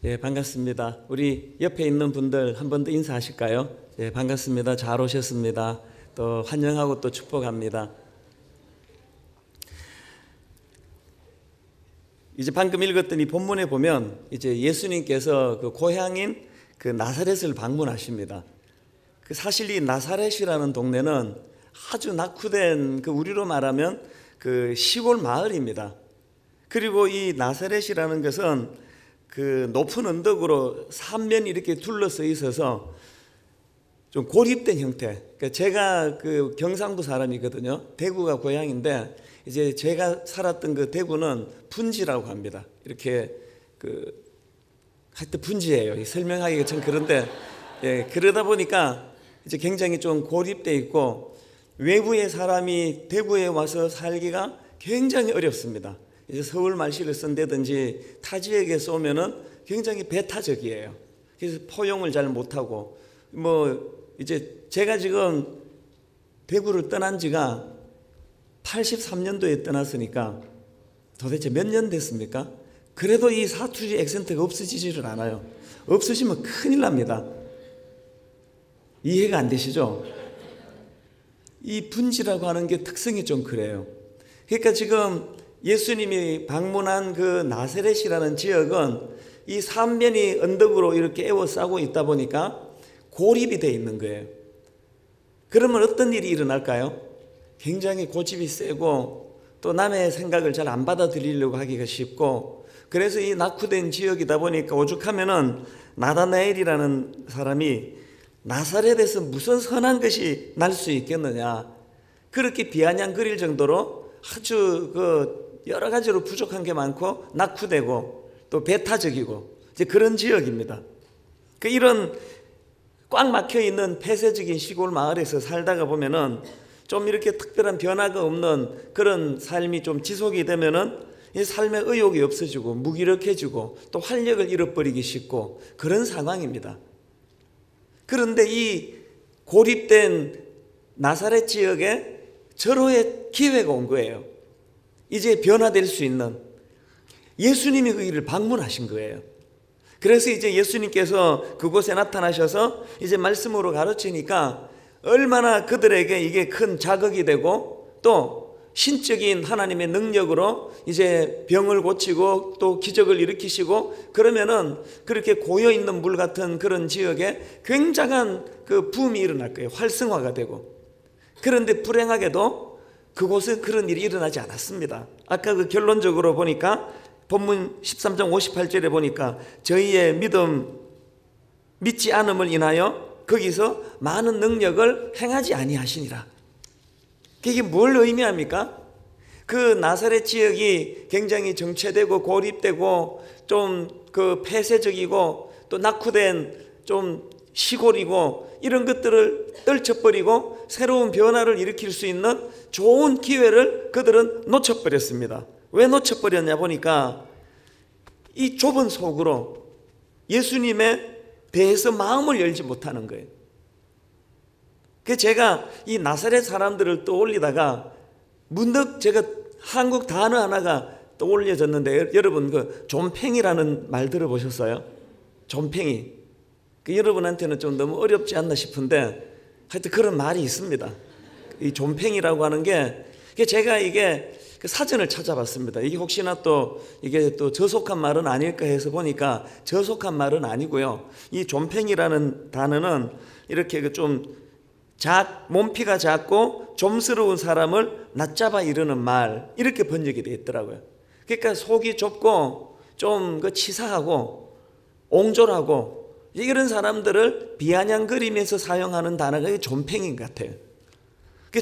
예, 반갑습니다. 우리 옆에 있는 분들 한 번 더 인사하실까요? 예, 반갑습니다. 잘 오셨습니다. 또 환영하고 또 축복합니다. 이제 방금 읽었던 이 본문에 보면 이제 예수님께서 그 고향인 그 나사렛을 방문하십니다. 그 사실 이 나사렛이라는 동네는 아주 낙후된 그 우리로 말하면 그 시골 마을입니다. 그리고 이 나사렛이라는 것은 그 높은 언덕으로 삼면이 이렇게 둘러서 있어서 좀 고립된 형태. 그러니까 제가 그 경상도 사람이거든요. 대구가 고향인데 이제 제가 살았던 그 대구는 분지라고 합니다. 이렇게 그 하여튼 분지예요. 설명하기가 참 그런데 예, 그러다 보니까 이제 굉장히 좀 고립돼 있고 외부의 사람이 대구에 와서 살기가 굉장히 어렵습니다. 이제 서울 말씨를 쓴다든지 타 지역에서 오면은 굉장히 배타적이에요. 그래서 포용을 잘 못하고 이제 제가 지금 대구를 떠난 지가 83년도에 떠났으니까 도대체 몇 년 됐습니까? 그래도 이 사투리 액센트가 없어지지를 않아요. 없으시면 큰일 납니다. 이해가 안 되시죠? 이 분지라고 하는 게 특성이 좀 그래요. 그러니까 지금 예수님이 방문한 그 나사렛이라는 지역은 이 삼면이 언덕으로 이렇게 에워싸고 있다 보니까 고립이 되어 있는 거예요. 그러면 어떤 일이 일어날까요? 굉장히 고집이 세고 또 남의 생각을 잘 안 받아들이려고 하기가 쉽고, 그래서 이 낙후된 지역이다 보니까 오죽하면은 나다나엘이라는 사람이 나사렛에서 무슨 선한 것이 날 수 있겠느냐, 그렇게 비아냥거릴 정도로 아주 그 여러 가지로 부족한 게 많고 낙후되고 또 배타적이고 이제 그런 지역입니다. 그 이런 꽉 막혀 있는 폐쇄적인 시골 마을에서 살다가 보면은 좀 이렇게 특별한 변화가 없는 그런 삶이 좀 지속이 되면은 이 삶의 의욕이 없어지고 무기력해지고 또 활력을 잃어버리기 쉽고 그런 상황입니다. 그런데 이 고립된 나사렛 지역에 절호의 기회가 온 거예요. 이제 변화될 수 있는, 예수님이 그 일을 방문하신 거예요. 그래서 이제 예수님께서 그곳에 나타나셔서 이제 말씀으로 가르치니까 얼마나 그들에게 이게 큰 자극이 되고 또 신적인 하나님의 능력으로 이제 병을 고치고 또 기적을 일으키시고 그러면은 그렇게 고여있는 물 같은 그런 지역에 굉장한 그 붐이 일어날 거예요. 활성화가 되고. 그런데 불행하게도 그곳에 그런 일이 일어나지 않았습니다. 아까 그 결론적으로 보니까 본문 13장 58절에 보니까 저희의 믿지 않음을 인하여 거기서 많은 능력을 행하지 아니하시니라. 그게 뭘 의미합니까? 그 나사렛 지역이 굉장히 정체되고 고립되고 좀 그 폐쇄적이고 또 낙후된 좀 시골이고 이런 것들을 떨쳐버리고 새로운 변화를 일으킬 수 있는 좋은 기회를 그들은 놓쳐버렸습니다. 왜 놓쳐버렸냐 보니까 이 좁은 속으로 예수님에 대해서 마음을 열지 못하는 거예요. 그래서 제가 이 나사렛 사람들을 떠올리다가 문득 제가 한국 단어 하나가 떠올려졌는데, 여러분 그 좀팽이라는 말 들어보셨어요? 좀팽이. 여러분한테는 좀 너무 어렵지 않나 싶은데 하여튼 그런 말이 있습니다. 이 좀팽이라고 하는 게 제가 이게 그 사전을 찾아봤습니다. 이게 혹시나 또 이게 또 저속한 말은 아닐까 해서 보니까 저속한 말은 아니고요. 이 좀팽이라는 단어는 이렇게 그 좀 몸피가 작고 좀스러운 사람을 낮잡아 이르는 말, 이렇게 번역이 되어 있더라고요. 그러니까 속이 좁고 좀 그 치사하고 옹졸하고 이런 사람들을 비아냥거리면서 사용하는 단어가 좀팽인 것 같아요.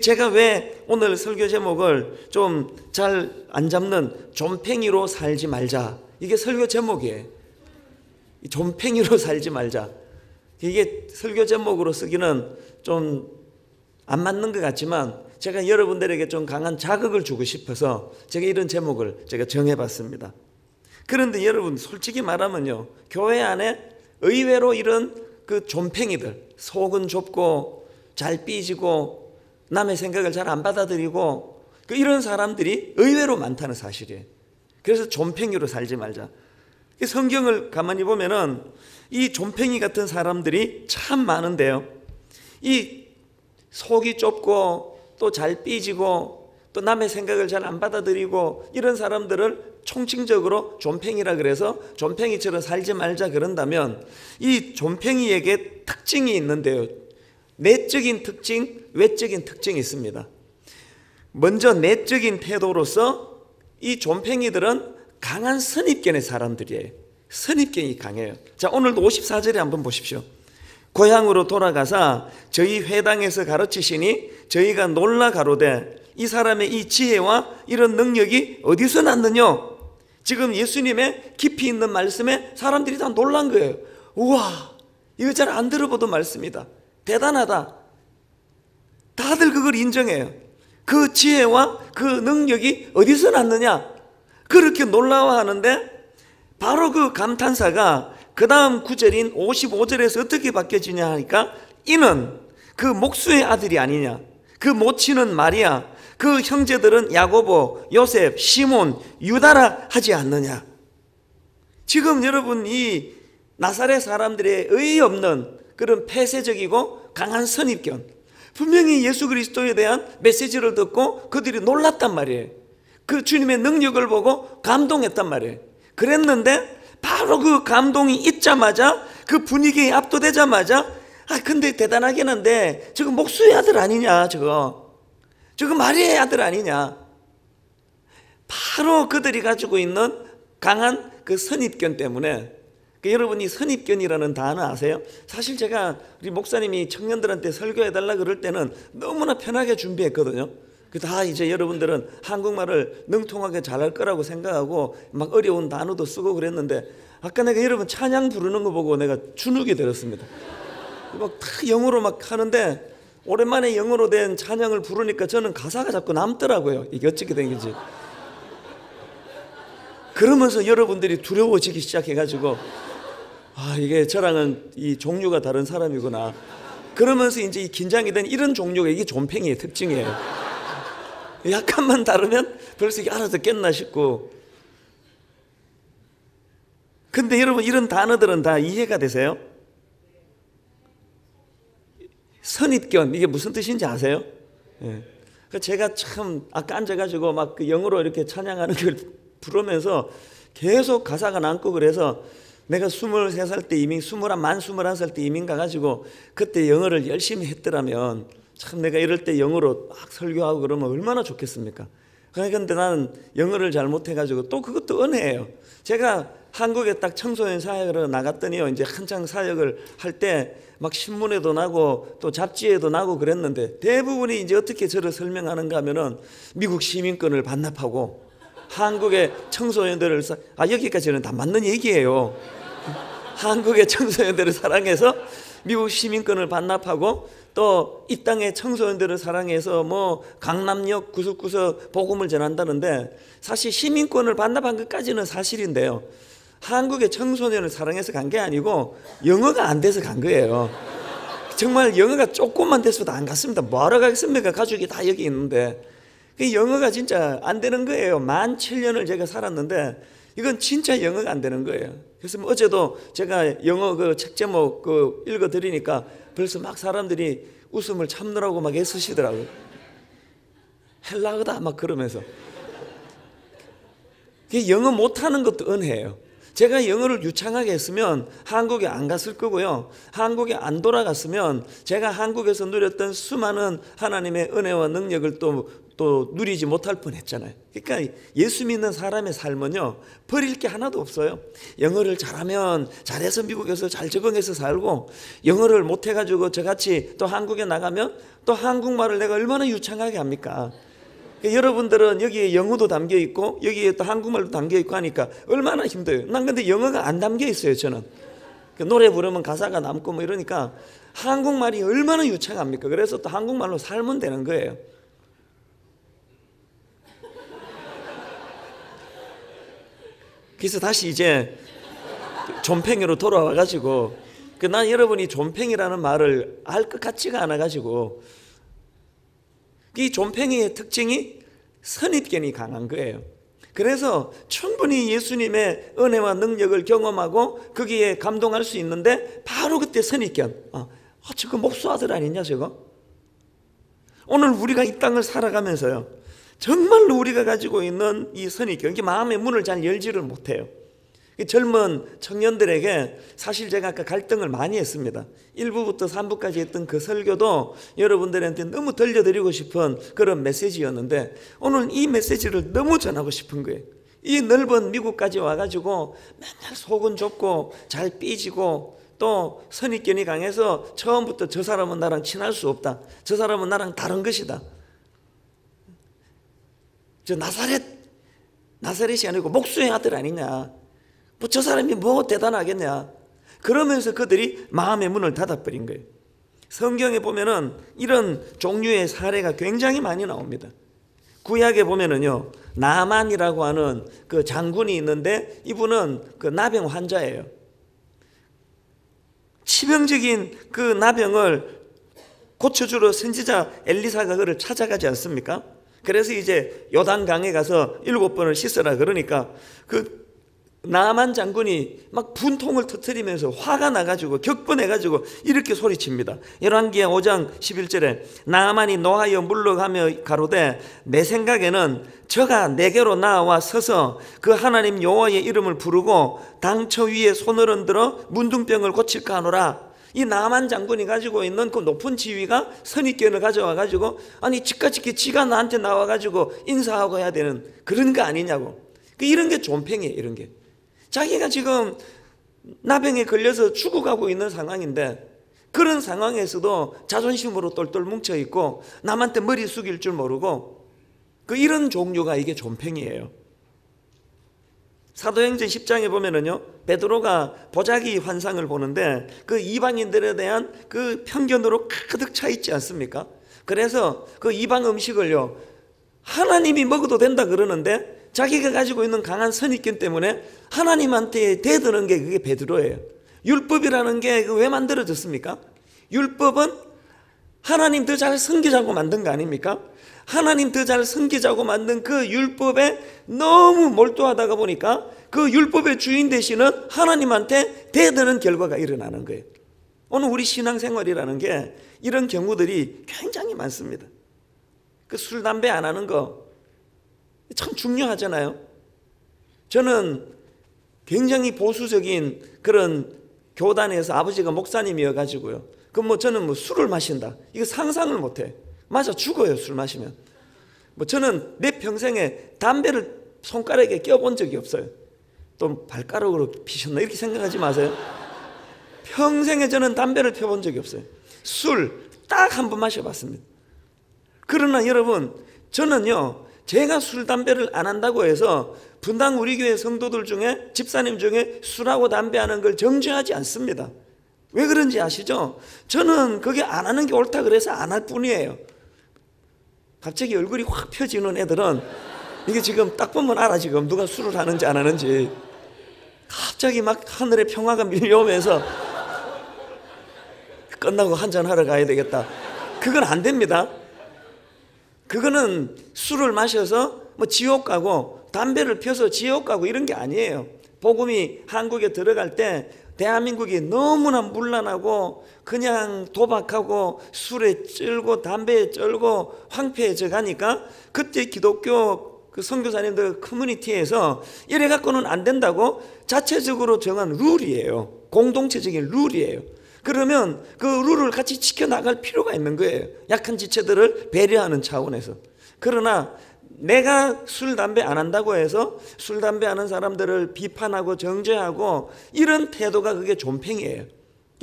제가 왜 오늘 설교 제목을 좀 잘 안 잡는 좀팽이로 살지 말자, 이게 설교 제목이에요. 좀팽이로 살지 말자. 이게 설교 제목으로 쓰기는 좀 안 맞는 것 같지만 제가 여러분들에게 좀 강한 자극을 주고 싶어서 제가 이런 제목을 제가 정해봤습니다. 그런데 여러분 솔직히 말하면요, 교회 안에 의외로 이런 그 좀팽이들, 속은 좁고 잘 삐지고 남의 생각을 잘 안 받아들이고 이런 사람들이 의외로 많다는 사실이에요. 그래서 좀팽이로 살지 말자. 성경을 가만히 보면은 이 존팽이 같은 사람들이 참 많은데요, 이 속이 좁고 또 잘 삐지고 또 남의 생각을 잘 안 받아들이고 이런 사람들을 총칭적으로 존팽이라 그래서 존팽이처럼 살지 말자 그런다면, 이 존팽이에게 특징이 있는데요, 내적인 특징, 외적인 특징이 있습니다. 먼저 내적인 태도로서 이 존팽이들은 강한 선입견의 사람들이에요. 선입견이 강해요. 자, 오늘도 54절에 한번 보십시오. 고향으로 돌아가사 저희 회당에서 가르치시니 저희가 놀라 가로되 이 사람의 이 지혜와 이런 능력이 어디서 났느냐. 지금 예수님의 깊이 있는 말씀에 사람들이 다 놀란 거예요. 우와, 이거 잘 안 들어보던 말씀이다, 대단하다. 다들 그걸 인정해요. 그 지혜와 그 능력이 어디서 났느냐, 그렇게 놀라워하는데, 바로 그 감탄사가 그 다음 구절인 55절에서 어떻게 바뀌어지냐 하니까, 이는 그 목수의 아들이 아니냐, 그 모친은 마리아, 그 형제들은 야고보, 요셉, 시몬, 유다라 하지 않느냐. 지금 여러분, 이 나사렛 사람들의 의의 없는 그런 폐쇄적이고 강한 선입견, 분명히 예수 그리스도에 대한 메시지를 듣고 그들이 놀랐단 말이에요. 그 주님의 능력을 보고 감동했단 말이에요. 그랬는데 바로 그 감동이 있자마자, 그 분위기에 압도되자마자, 근데 대단하긴 한데 저거 목수의 아들 아니냐, 저거 마리아의 아들 아니냐. 바로 그들이 가지고 있는 강한 그 선입견 때문에. 여러분이 선입견이라는 단어 아세요? 사실 제가 우리 목사님이 청년들한테 설교해달라 그럴 때는 너무나 편하게 준비했거든요. 다 이제 여러분들은 한국말을 능통하게 잘할 거라고 생각하고 막 어려운 단어도 쓰고 그랬는데, 아까 내가 여러분 찬양 부르는 거 보고 내가 주눅이 들었습니다. 막 다 영어로 막 하는데, 오랜만에 영어로 된 찬양을 부르니까 저는 가사가 자꾸 남더라고요. 이게 어떻게 된 건지. 그러면서 여러분들이 두려워지기 시작해가지고, 이게 저랑은 이 종류가 다른 사람이구나. 그러면서 이제 이 긴장이 된 이런 종류가, 이게 존팽이의 특징이에요. 약간만 다르면 벌써 이게 알아듣겠나 싶고. 근데 여러분, 이런 단어들은 다 이해가 되세요? 선입견, 이게 무슨 뜻인지 아세요? 예. 제가 참 아까 앉아가지고 막 그 영어로 이렇게 찬양하는 걸 부르면서 계속 가사가 남고, 그래서 내가 23살 때 이민, 만 21살 때 이민 가가지고 그때 영어를 열심히 했더라면 참 내가 이럴 때 영어로 막 설교하고 그러면 얼마나 좋겠습니까? 그런데 나는 영어를 잘 못해가지고, 또 그것도 은혜예요. 제가 한국에 딱 청소년 사역을 나갔더니요, 이제 한창 사역을 할 때 막 신문에도 나고 또 잡지에도 나고 그랬는데, 대부분이 이제 어떻게 저를 설명하는가 하면은 미국 시민권을 반납하고 한국의 청소년들을 여기까지는 다 맞는 얘기예요. 한국의 청소년들을 사랑해서 미국 시민권을 반납하고, 또 이 땅의 청소년들을 사랑해서 뭐 강남역 구석구석 복음을 전한다는데, 사실 시민권을 반납한 것까지는 사실인데요, 한국의 청소년을 사랑해서 간 게 아니고 영어가 안 돼서 간 거예요. 정말 영어가 조금만 됐어도 안 갔습니다. 뭐하러 가겠습니까? 가족이 다 여기 있는데. 영어가 진짜 안 되는 거예요. 17,000년을 제가 살았는데 이건 진짜 영어가 안 되는 거예요. 그래서 뭐 어제도 제가 영어 그 책 제목 그 읽어드리니까 벌써 막 사람들이 웃음을 참느라고 막 애쓰시더라고요. 헬라어다 막 그러면서. 영어 못하는 것도 은혜예요. 제가 영어를 유창하게 했으면 한국에 안 갔을 거고요, 한국에 안 돌아갔으면 제가 한국에서 누렸던 수많은 하나님의 은혜와 능력을 또 누리지 못할 뻔했잖아요. 그러니까 예수 믿는 사람의 삶은요, 버릴 게 하나도 없어요. 영어를 잘해서 미국에서 잘 적응해서 살고, 영어를 못해가지고 저같이 또 한국에 나가면 또 한국말을 내가 얼마나 유창하게 합니까? 여러분들은 여기에 영어도 담겨 있고 여기에 또 한국말도 담겨 있고 하니까 얼마나 힘들어요. 난 근데 영어가 안 담겨 있어요. 저는 노래 부르면 가사가 남고 뭐 이러니까 한국말이 얼마나 유창합니까? 그래서 또 한국말로 살면 되는 거예요. 그래서 다시 이제 존팽이로 돌아와가지고, 난 여러분이 존팽이라는 말을 알 것 같지가 않아가지고, 이 존팽이의 특징이 선입견이 강한 거예요. 그래서 충분히 예수님의 은혜와 능력을 경험하고 거기에 감동할 수 있는데 바로 그때 선입견, 저거 목수 아들 아니냐 저거? 오늘 우리가 이 땅을 살아가면서요, 정말로 우리가 가지고 있는 이 선입견, 이게 마음의 문을 잘 열지를 못해요. 젊은 청년들에게 사실 제가 아까 갈등을 많이 했습니다. 1부부터 3부까지 했던 그 설교도 여러분들한테 너무 들려드리고 싶은 그런 메시지였는데, 오늘 이 메시지를 너무 전하고 싶은 거예요. 이 넓은 미국까지 와가지고 맨날 속은 좁고 잘 삐지고 또 선입견이 강해서 처음부터 저 사람은 나랑 친할 수 없다, 저 사람은 나랑 다른 것이다, 저 나사렛이 아니고 목수의 아들 아니냐, 뭐 저 사람이 뭐 대단하겠냐, 그러면서 그들이 마음의 문을 닫아버린 거예요. 성경에 보면은 이런 종류의 사례가 굉장히 많이 나옵니다. 구약에 보면은요, 나만이라고 하는 그 장군이 있는데 이분은 그 나병 환자예요. 치명적인 그 나병을 고쳐주러 선지자 엘리사가 그를 찾아가지 않습니까? 그래서 이제 요단강에 가서 7번을 씻으라 그러니까 그 나만 장군이 막 분통을 터뜨리면서 화가 나가지고 격분해가지고 이렇게 소리칩니다. 열왕기하 5장 11절에 나만이 노하여 물러가며 가로되 내 생각에는 저가 내게로 나와 서서 그 하나님 여호와의 이름을 부르고 당처 위에 손을 흔들어 문둥병을 고칠까 하노라. 이 나만 장군이 가지고 있는 그 높은 지위가 선입견을 가져와가지고 아니 지까짓게 지가 나한테 나와가지고 인사하고 해야 되는 그런 거 아니냐고. 이런 게 존팽이에요. 이런 게 자기가 지금 나병에 걸려서 죽어가고 있는 상황인데 그런 상황에서도 자존심으로 똘똘 뭉쳐있고 남한테 머리 숙일 줄 모르고 이런 종류가 이게 존팽이에요. 사도행전 10장에 보면은요, 베드로가 보자기 환상을 보는데 그 이방인들에 대한 그 편견으로 가득 차 있지 않습니까? 그래서 그 이방 음식을요, 하나님이 먹어도 된다 그러는데 자기가 가지고 있는 강한 선입견 때문에 하나님한테 대드는 게 그게 베드로예요. 율법이라는 게 왜 만들어졌습니까? 율법은 하나님 더 잘 섬기자고 만든 거 아닙니까? 하나님 더 잘 섬기자고 만든 그 율법에 너무 몰두하다가 보니까 그 율법의 주인 되시는 하나님한테 대드는 결과가 일어나는 거예요. 오늘 우리 신앙생활이라는 게 이런 경우들이 굉장히 많습니다. 그 술, 담배 안 하는 거 참 중요하잖아요. 저는 굉장히 보수적인 그런 교단에서 아버지가 목사님이어가지고요, 저는 술을 마신다, 이거 상상을 못해. 맞아, 죽어요 술 마시면. 저는 내 평생에 담배를 손가락에 껴본 적이 없어요. 또 발가락으로 피셨나 이렇게 생각하지 마세요. 평생에 저는 담배를 펴본 적이 없어요. 술 딱 한 번 마셔봤습니다. 그러나 여러분, 저는요, 제가 술, 담배를 안 한다고 해서 분당 우리 교회 성도들 중에, 집사님 중에 술하고 담배하는 걸 정죄하지 않습니다. 왜 그런지 아시죠? 저는 그게 안 하는 게 옳다 그래서 안 할 뿐이에요. 갑자기 얼굴이 확 펴지는 애들은 이게 지금 딱 보면 알아, 지금 누가 술을 하는지 안 하는지. 갑자기 막 하늘에 평화가 밀려오면서 끝나고 한잔하러 가야 되겠다. 그건 안 됩니다. 그거는 술을 마셔서 지옥 가고 담배를 펴서 지옥 가고 이런 게 아니에요. 복음이 한국에 들어갈 때 대한민국이 너무나 문란하고 그냥 도박하고 술에 쩔고 담배에 쩔고 황폐해져 가니까 그때 기독교 그 선교사님들 커뮤니티에서 이래 갖고는 안 된다고 자체적으로 정한 룰이에요. 공동체적인 룰이에요. 그러면 그 룰을 같이 지켜나갈 필요가 있는 거예요. 약한 지체들을 배려하는 차원에서. 그러나 내가 술, 담배 안 한다고 해서 술, 담배 하는 사람들을 비판하고 정죄하고 이런 태도가 그게 존팽이에요.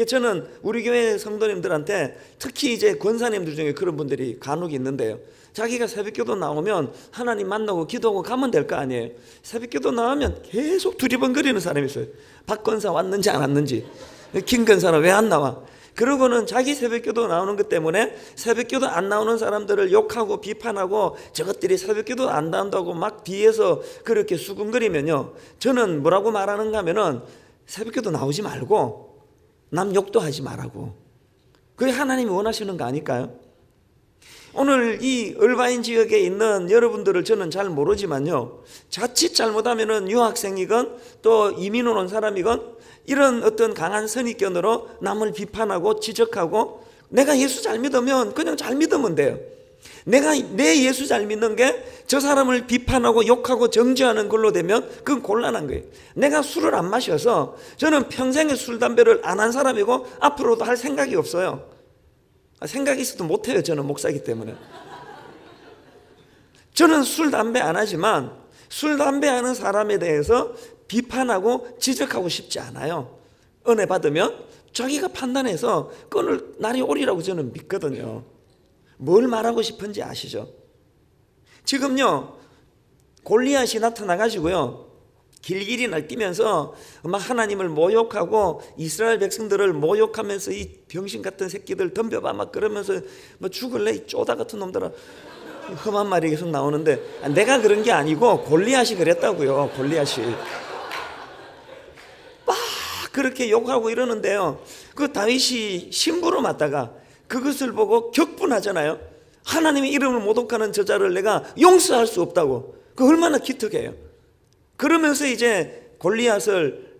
저는 우리 교회 성도님들한테 특히 이제 권사님들 중에 그런 분들이 간혹 있는데요, 자기가 새벽기도 나오면 하나님 만나고 기도하고 가면 될 거 아니에요. 새벽기도 나오면 계속 두리번거리는 사람이 있어요. 박 권사 왔는지 안 왔는지, 김 권사는 왜 안 나와? 그러고는 자기 새벽기도 나오는 것 때문에 새벽기도 안 나오는 사람들을 욕하고 비판하고 저것들이 새벽기도 안 나온다고 막 뒤에서 그렇게 수군거리면요, 저는 뭐라고 말하는가 하면은 새벽기도 나오지 말고 남 욕도 하지 말라고. 그게 하나님이 원하시는 거 아닐까요? 오늘 이 얼바인 지역에 있는 여러분들을 저는 잘 모르지만요, 자칫 잘못하면은 유학생이건 또 이민 온 사람이건 이런 어떤 강한 선입견으로 남을 비판하고 지적하고, 내가 예수 잘 믿으면 그냥 잘 믿으면 돼요. 내가 내 예수 잘 믿는 게 저 사람을 비판하고 욕하고 정죄하는 걸로 되면 그건 곤란한 거예요. 내가 술을 안 마셔서 저는 평생에 술 담배를 안 한 사람이고 앞으로도 할 생각이 없어요. 생각이 있어도 못해요. 저는 목사이기 때문에. 저는 술 담배 안 하지만 술 담배 하는 사람에 대해서 비판하고 지적하고 싶지 않아요. 은혜 받으면 자기가 판단해서 끊을 날이 오리라고 저는 믿거든요. 뭘 말하고 싶은지 아시죠? 지금요, 골리앗이 나타나가지고요, 길길이 날뛰면서 막 하나님을 모욕하고 이스라엘 백성들을 모욕하면서 이 병신 같은 새끼들 덤벼봐 막 그러면서 뭐 죽을래 이 쪼다 같은 놈들아, 험한 말이 계속 나오는데, 내가 그런 게 아니고 골리앗이 그랬다고요. 골리앗이 막 그렇게 욕하고 이러는데요, 그 다윗이 신부로 맞다가 그것을 보고 격분하잖아요. 하나님의 이름을 모독하는 저자를 내가 용서할 수 없다고. 그 얼마나 기특해요. 그러면서 이제 골리앗을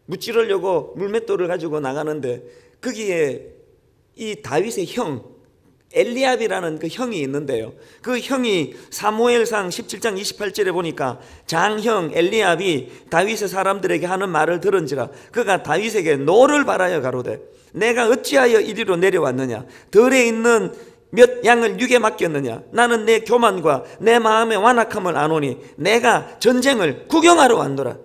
무찌르려고 물맷돌을 가지고 나가는데, 거기에 이 다윗의 형 엘리압이라는 그 형이 있는데요, 그 형이 사무엘상 17장 28절에 보니까 장형 엘리압이 다윗의 사람들에게 하는 말을 들은지라 그가 다윗에게 노를 바라여 가로되 내가 어찌하여 이리로 내려왔느냐, 들에 있는 몇 양을 육에 맡겼느냐, 나는 내 교만과 내 마음의 완악함을 아노니 내가 전쟁을 구경하러 왔노라.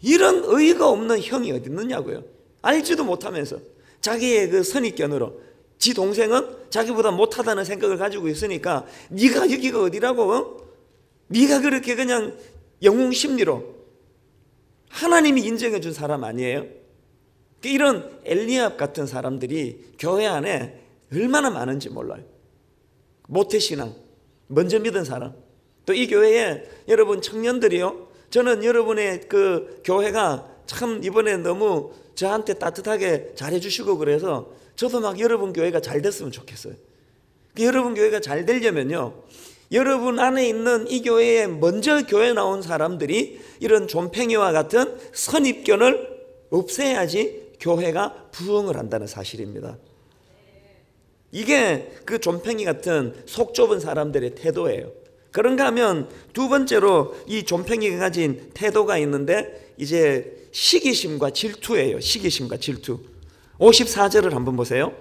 이런 의의가 없는 형이 어디 있느냐고요. 알지도 못하면서 자기의 그 선입견으로 지 동생은 자기보다 못하다는 생각을 가지고 있으니까 네가 여기가 어디라고? 네가 그렇게 그냥 영웅심리로 하나님이 인정해 준 사람 아니에요? 이런 엘리압 같은 사람들이 교회 안에 얼마나 많은지 몰라요. 모태신앙 먼저 믿은 사람. 또 이 교회에 여러분 청년들이요, 저는 여러분의 그 교회가 참 이번에 너무 저한테 따뜻하게 잘해주시고 그래서 저도 막 여러분 교회가 잘 됐으면 좋겠어요. 여러분 교회가 잘 되려면요, 여러분 안에 있는 이 교회에 먼저 교회 나온 사람들이 이런 존팽이와 같은 선입견을 없애야지 교회가 부흥을 한다는 사실입니다. 이게 그 존팽이 같은 속 좁은 사람들의 태도예요. 그런가 하면 두 번째로 이 존팽이가 가진 태도가 있는데, 이제 시기심과 질투예요. 시기심과 질투. 54절을 한번 보세요.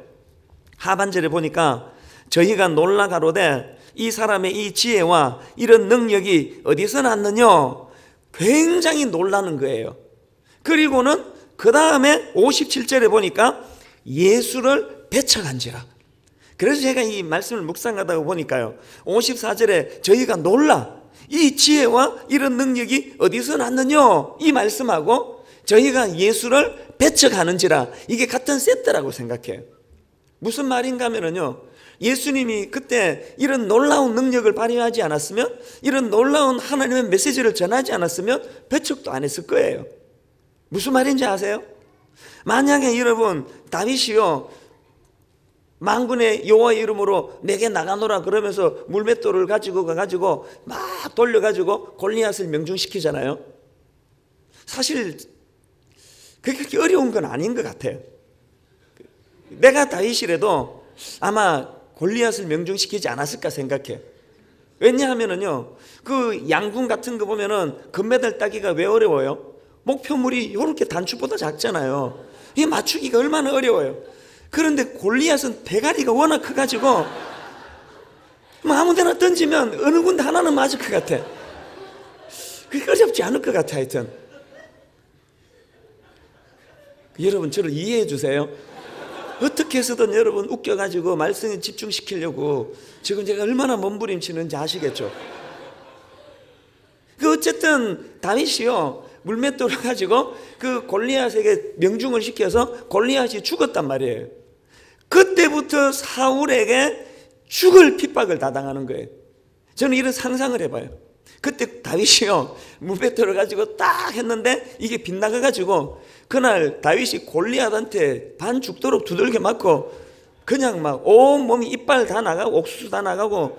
하반절에 보니까 저희가 놀라 가로되 이 사람의 이 지혜와 이런 능력이 어디서 났느냐, 굉장히 놀라는 거예요. 그리고는 그 다음에 57절에 보니까 예수를 배척한지라. 그래서 제가 이 말씀을 묵상하다가 보니까요, 54절에 저희가 놀라 이 지혜와 이런 능력이 어디서 났느냐 이 말씀하고 저희가 예수를 배척하는지라, 이게 같은 세트라고 생각해요. 무슨 말인가 하면요, 예수님이 그때 이런 놀라운 능력을 발휘하지 않았으면, 이런 놀라운 하나님의 메시지를 전하지 않았으면 배척도 안 했을 거예요. 무슨 말인지 아세요? 만약에 여러분 다윗이요, 만군의 여호와의 이름으로 내게 나가노라 그러면서 물맷돌을 가지고 가가지고 막 돌려가지고 골리앗을 명중시키잖아요. 사실 그게 그렇게 어려운 건 아닌 것 같아요. 내가 다윗이라도 아마 골리앗을 명중시키지 않았을까 생각해. 왜냐하면요, 그 양궁 같은 거 보면은 금메달 따기가 왜 어려워요? 목표물이 이렇게 단추보다 작잖아요. 이게 맞추기가 얼마나 어려워요. 그런데 골리앗은 대가리가 워낙 커가지고 뭐 아무데나 던지면 어느 군데 하나는 맞을 것 같아. 그게 어렵지 않을 것 같아. 하여튼 여러분 저를 이해해 주세요. 어떻게 해서든 여러분 웃겨가지고 말씀에 집중시키려고 지금 제가 얼마나 몸부림치는지 아시겠죠? 어쨌든 다윗이요, 물맷돌을 가지고 그 골리앗에게 명중을 시켜서 골리앗이 죽었단 말이에요. 그때부터 사울에게 죽을 핍박을 다 당하는 거예요. 저는 이런 상상을 해봐요. 그때 다윗이요, 물맷돌을 가지고 딱 했는데 이게 빗나가가지고 그날 다윗이 골리앗한테 반 죽도록 두들겨 맞고 그냥 막 온몸이 이빨 다 나가고 옥수수 다 나가고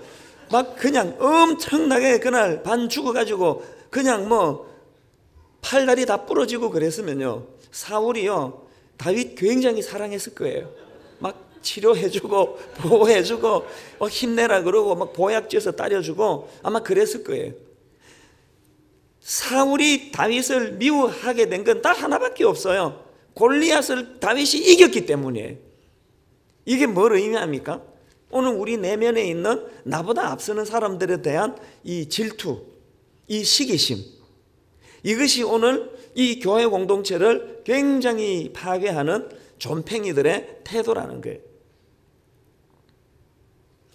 막 그냥 엄청나게 그날 반 죽어가지고 그냥 뭐 팔다리 다 부러지고 그랬으면요, 사울이요 다윗 굉장히 사랑했을 거예요. 막 치료해주고 보호해주고 힘내라 그러고 막 보약 쥐어서 따려주고 아마 그랬을 거예요. 사울이 다윗을 미워하게 된 건 딱 하나밖에 없어요. 골리앗을 다윗이 이겼기 때문이에요. 이게 뭘 의미합니까? 오늘 우리 내면에 있는 나보다 앞서는 사람들에 대한 이 질투, 이 시기심, 이것이 오늘 이 교회 공동체를 굉장히 파괴하는 존팽이들의 태도라는 거예요.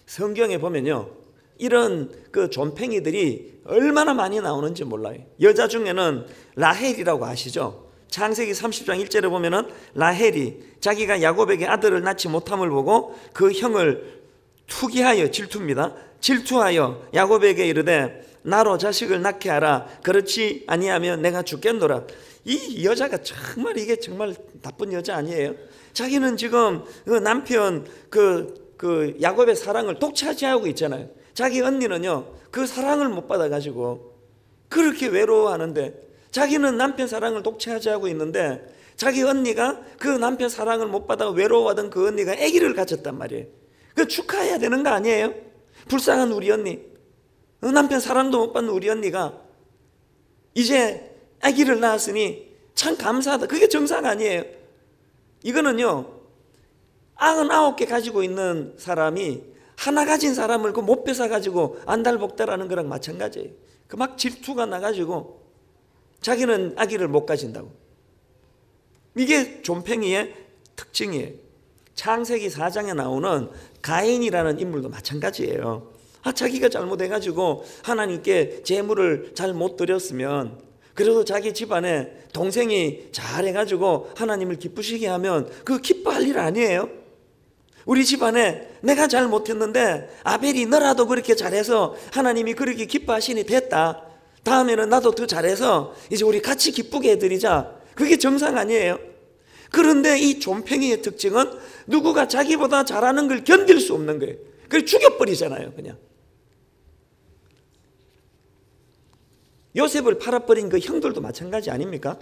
성경에 보면요, 이런 그 존팽이들이 얼마나 많이 나오는지 몰라요. 여자 중에는 라헬이라고 아시죠? 창세기 30장 1절에 보면은 라헬이 자기가 야곱에게 아들을 낳지 못함을 보고 그 형을 투기하여, 질투입니다, 질투하여 야곱에게 이르되 나로 자식을 낳게 하라. 그렇지 아니하면 내가 죽겠노라. 이 여자가 정말 이게 정말 나쁜 여자 아니에요? 자기는 지금 그 남편 그 야곱의 사랑을 독차지하고 있잖아요. 자기 언니는요 그 사랑을 못 받아가지고 그렇게 외로워하는데, 자기는 남편 사랑을 독차지하고 있는데 자기 언니가 그 남편 사랑을 못 받아 외로워하던 그 언니가 아기를 가졌단 말이에요. 그 축하해야 되는 거 아니에요? 불쌍한 우리 언니, 남편 사랑도 못 받는 우리 언니가 이제 아기를 낳았으니 참 감사하다. 그게 정상 아니에요? 이거는요 99개 가지고 있는 사람이 하나 가진 사람을 그 못 뺏어 가지고 안달복달하는 거랑 마찬가지예요. 그 막 질투가 나가지고 자기는 아기를 못 가진다고. 이게 존팽이의 특징이에요. 창세기 4장에 나오는 가인이라는 인물도 마찬가지예요. 자기가 잘못해가지고 하나님께 제물을 잘 못 드렸으면, 그래도 자기 집안에 동생이 잘해가지고 하나님을 기쁘시게 하면 그 기뻐할 일 아니에요? 우리 집안에 내가 잘 못했는데 아벨이 너라도 그렇게 잘해서 하나님이 그렇게 기뻐하시니 됐다, 다음에는 나도 더 잘해서 이제 우리 같이 기쁘게 해드리자. 그게 정상 아니에요? 그런데 이 존팽이의 특징은 누구가 자기보다 잘하는 걸 견딜 수 없는 거예요. 그걸 죽여버리잖아요. 그냥 요셉을 팔아버린 그 형들도 마찬가지 아닙니까?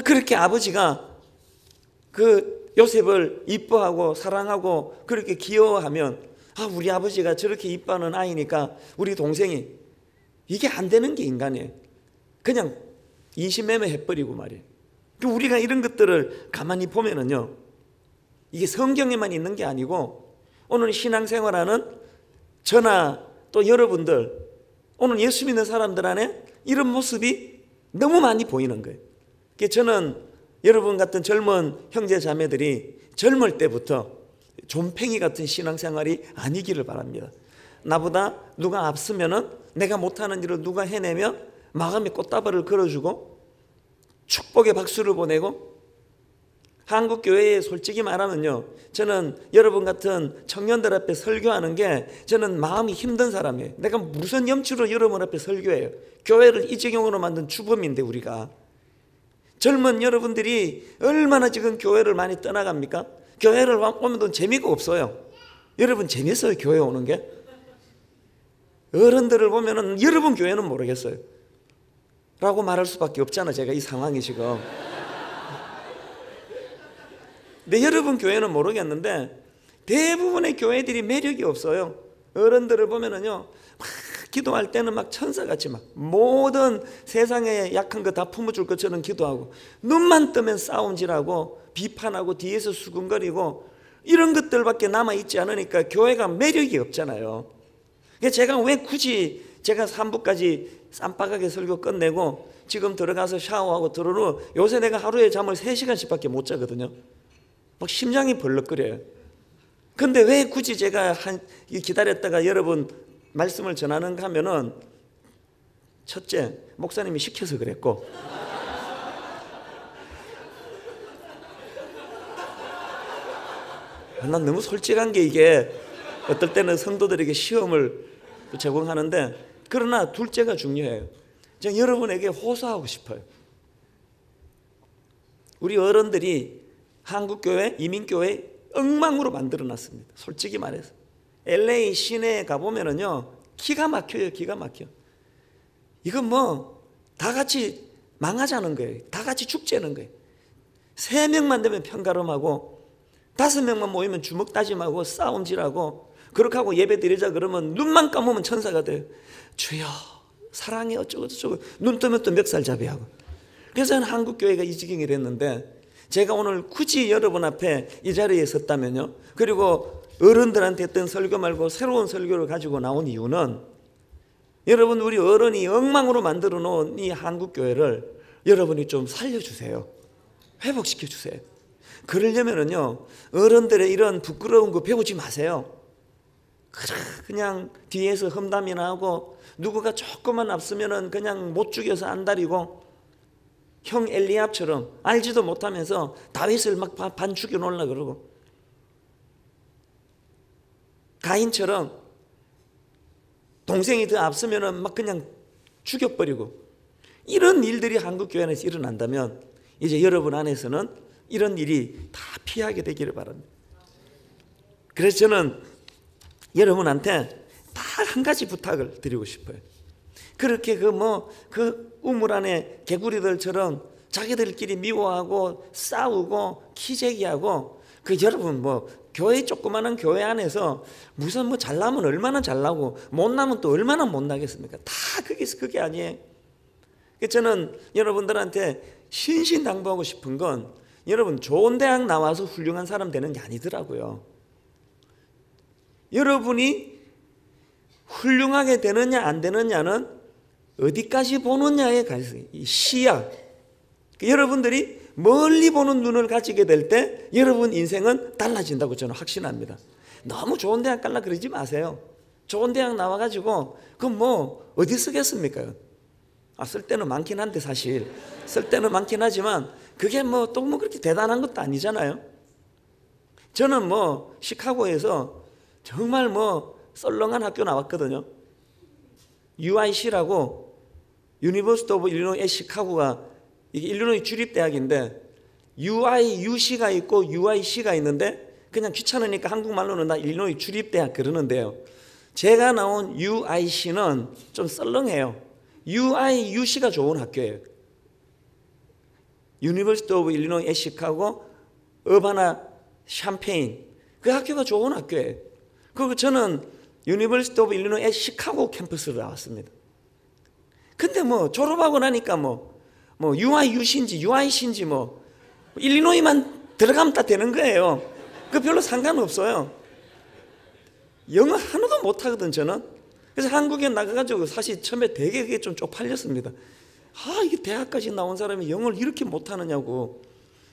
그렇게 아버지가 그 요셉을 이뻐하고 사랑하고 그렇게 귀여워하면 우리 아버지가 저렇게 이뻐하는 아이니까 우리 동생이, 이게 안 되는 게 인간이에요. 그냥 인신매매 해버리고 말이에요. 우리가 이런 것들을 가만히 보면은요, 이게 성경에만 있는 게 아니고 오늘 신앙생활하는 저나 또 여러분들, 오늘 예수 믿는 사람들 안에 이런 모습이 너무 많이 보이는 거예요. 저는 여러분 같은 젊은 형제 자매들이 젊을 때부터 존팽이 같은 신앙생활이 아니기를 바랍니다. 나보다 누가 앞서면은 내가 못하는 일을 누가 해내면 마음에 꽃다발을 걸어주고 축복의 박수를 보내고, 한국교회에 솔직히 말하면요, 저는 여러분 같은 청년들 앞에 설교하는 게 저는 마음이 힘든 사람이에요. 내가 무슨 염치로 여러분 앞에 설교해요? 교회를 이 지경으로 만든 주범인데, 우리가 젊은 여러분들이 얼마나 지금 교회를 많이 떠나갑니까? 교회를 오면 재미가 없어요. 여러분 재밌어요 교회 오는 게? 어른들을 보면은 여러분 교회는 모르겠어요 라고 말할 수밖에 없잖아, 제가 이 상황이 지금. 근데 여러분 교회는 모르겠는데 대부분의 교회들이 매력이 없어요. 어른들을 보면은요, 막 기도할 때는 막 천사같이 막 모든 세상에 약한 거 다 품어줄 것처럼 기도하고, 눈만 뜨면 싸움질하고 비판하고 뒤에서 수근거리고, 이런 것들밖에 남아있지 않으니까 교회가 매력이 없잖아요. 제가 왜 굳이 제가 3부까지 쌈박하게 설교 끝내고 지금 들어가서 샤워하고 들어오면 요새 내가 하루에 잠을 3시간씩밖에 못 자거든요. 막 심장이 벌렁거려요. 근데 왜 굳이 제가 기다렸다가 여러분 말씀을 전하는가 하면은, 첫째, 목사님이 시켜서 그랬고, 난 너무 솔직한 게 이게 어떨 때는 성도들에게 시험을 제공하는데, 그러나 둘째가 중요해요. 제가 여러분에게 호소하고 싶어요. 우리 어른들이 한국교회, 이민교회 엉망으로 만들어 놨습니다. 솔직히 말해서 LA 시내에 가보면은요 기가 막혀요. 기가 막혀. 이건 뭐 다 같이 망하자는 거예요. 다 같이 죽자는 거예요. 3명만 되면 편가름하고 5명만 모이면 주먹 다짐하고 싸움질하고 그렇게 하고 예배 드리자 그러면 눈만 감으면 천사가 돼요. 주여 사랑해 어쩌고 저쩌고 눈 뜨면 또 멱살잡이하고. 그래서 저는 한국교회가 이 지경이 됐는데 제가 오늘 굳이 여러분 앞에 이 자리에 섰다면요 그리고 어른들한테 했던 설교 말고 새로운 설교를 가지고 나온 이유는 여러분 우리 어른이 엉망으로 만들어 놓은 이 한국교회를 여러분이 좀 살려주세요. 회복시켜 주세요. 그러려면은요 어른들의 이런 부끄러운 거 배우지 마세요. 그냥 뒤에서 험담이나 하고 누구가 조금만 앞서면은 그냥 못 죽여서 안달이고 형 엘리압처럼 알지도 못하면서 다윗을 막 반 죽여 놓으려고 그러고 가인처럼 동생이 더 앞서면은 막 그냥 죽여버리고 이런 일들이 한국교회 안에서 일어난다면 이제 여러분 안에서는 이런 일이 다 피하게 되기를 바랍니다. 그래서 저는 여러분한테 딱 한 가지 부탁을 드리고 싶어요. 그렇게 그 우물 안에 개구리들처럼 자기들끼리 미워하고 싸우고 키재기하고 그 여러분 교회 조그마한 교회 안에서 무슨 잘나면 얼마나 잘나고 못나면 또 얼마나 못나겠습니까? 다 그게 아니에요. 저는 여러분들한테 신신당부하고 싶은 건 여러분 좋은 대학 나와서 훌륭한 사람 되는 게 아니더라고요. 여러분이 훌륭하게 되느냐 안 되느냐는 어디까지 보느냐에 가있어요. 이 시야. 여러분들이 멀리 보는 눈을 가지게 될 때 여러분 인생은 달라진다고 저는 확신합니다. 너무 좋은 대학 갈라 그러지 마세요. 좋은 대학 나와가지고 그건 어디 쓰겠습니까? 쓸 때는 많긴 한데 사실 쓸 때는 많긴 하지만 그게 또 그렇게 대단한 것도 아니잖아요. 저는 시카고에서 정말 썰렁한 학교 나왔거든요. UIC라고 유니버시티 오브 일리노이 시카고가 이게 일리노이 주립대학인데 UIUC가 있고 UIC가 있는데 그냥 귀찮으니까 한국말로는 나 일리노이 주립대학 그러는데요. 제가 나온 UIC는 좀 썰렁해요. UIUC가 좋은 학교예요. 유니버시티 오브 일리노이 시카고 어바나 샴페인 그 학교가 좋은 학교예요. 그리고 저는 유니버시티 오브 일리노이 시카고 캠퍼스로 나왔습니다. 근데 졸업하고 나니까 UIUC인지 UIC인지 일리노이만 들어가면 다 되는 거예요. 그 별로 상관없어요. 영어 하나도 못하거든 저는. 그래서 한국에 나가가지고 사실 처음에 되게 그게 좀 쪽팔렸습니다. 이게 대학까지 나온 사람이 영어를 이렇게 못하느냐고.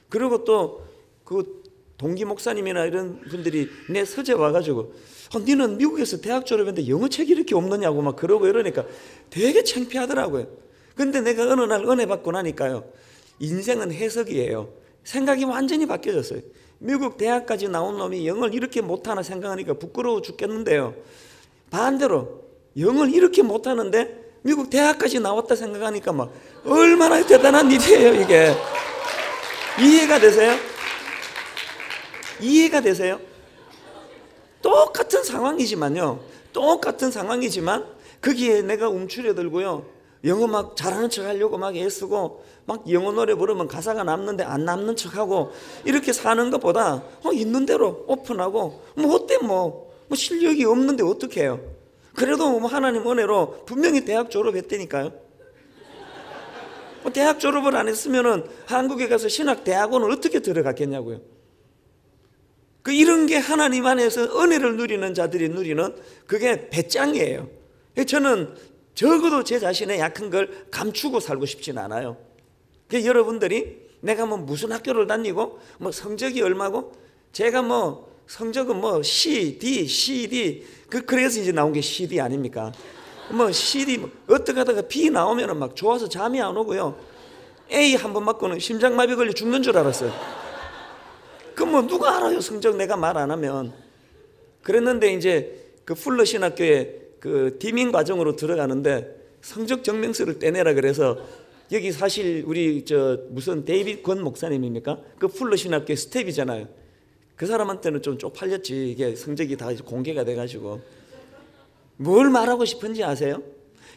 그리고 또 그 동기 목사님이나 이런 분들이 내 서재 와가지고 너는 미국에서 대학 졸업했는데 영어 책이 이렇게 없느냐고 막 그러고 이러니까 되게 창피하더라고요. 근데 내가 어느 날 은혜 받고 나니까요 인생은 해석이에요. 생각이 완전히 바뀌어졌어요. 미국 대학까지 나온 놈이 영어를 이렇게 못하나 생각하니까 부끄러워 죽겠는데요, 반대로 영어를 이렇게 못하는데 미국 대학까지 나왔다 생각하니까 막 얼마나 대단한 일이에요 이게. 이해가 되세요? 이해가 되세요? 똑같은 상황이지만요, 똑같은 상황이지만 거기에 내가 움츠려들고요 영어 막 잘하는 척 하려고 막 애쓰고 막 영어 노래 부르면 가사가 남는데 안 남는 척하고 이렇게 사는 것보다 있는 대로 오픈하고 어때 실력이 없는데 어떻게 해요? 그래도 하나님 은혜로 분명히 대학 졸업했다니까요. 대학 졸업을 안 했으면은 한국에 가서 신학대학원을 어떻게 들어갔겠냐고요. 이런 게 하나님 안에서 은혜를 누리는 자들이 누리는 그게 배짱이에요. 저는 적어도 제 자신의 약한 걸 감추고 살고 싶진 않아요. 여러분들이 내가 무슨 학교를 다니고 성적이 얼마고 제가 성적은 C, D, CD 그래서 이제 나온 게 CD 아닙니까? CD 어떻게 하다가 B 나오면은 막 좋아서 잠이 안 오고요. A 한 번 맞고는 심장마비 걸려 죽는 줄 알았어요. 누가 알아요 성적 내가 말 안 하면. 그랬는데 이제 그 풀러 신학교에 그 디민 과정으로 들어가는데 성적 증명서를 떼내라 그래서 여기 사실 우리 무슨 데이빗 권 목사님입니까? 그 풀러 신학교의 스텝이잖아요. 그 사람한테는 좀 쪽팔렸지. 이게 성적이 다 공개가 돼가지고. 뭘 말하고 싶은지 아세요?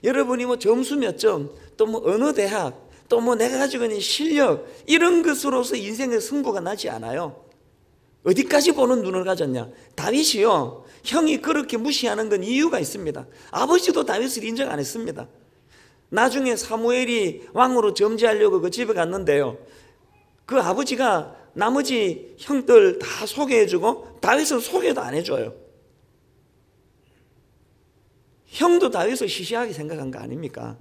여러분이 뭐 점수 몇 점, 또 뭐 어느 대학, 또 뭐 내가 가지고 있는 실력, 이런 것으로서 인생의 승부가 나지 않아요. 어디까지 보는 눈을 가졌냐? 다윗이요, 형이 그렇게 무시하는 건 이유가 있습니다. 아버지도 다윗을 인정 안 했습니다. 나중에 사무엘이 왕으로 점지하려고 그 집에 갔는데요, 그 아버지가 나머지 형들 다 소개해주고 다윗은 소개도 안 해줘요. 형도 다윗을 시시하게 생각한 거 아닙니까?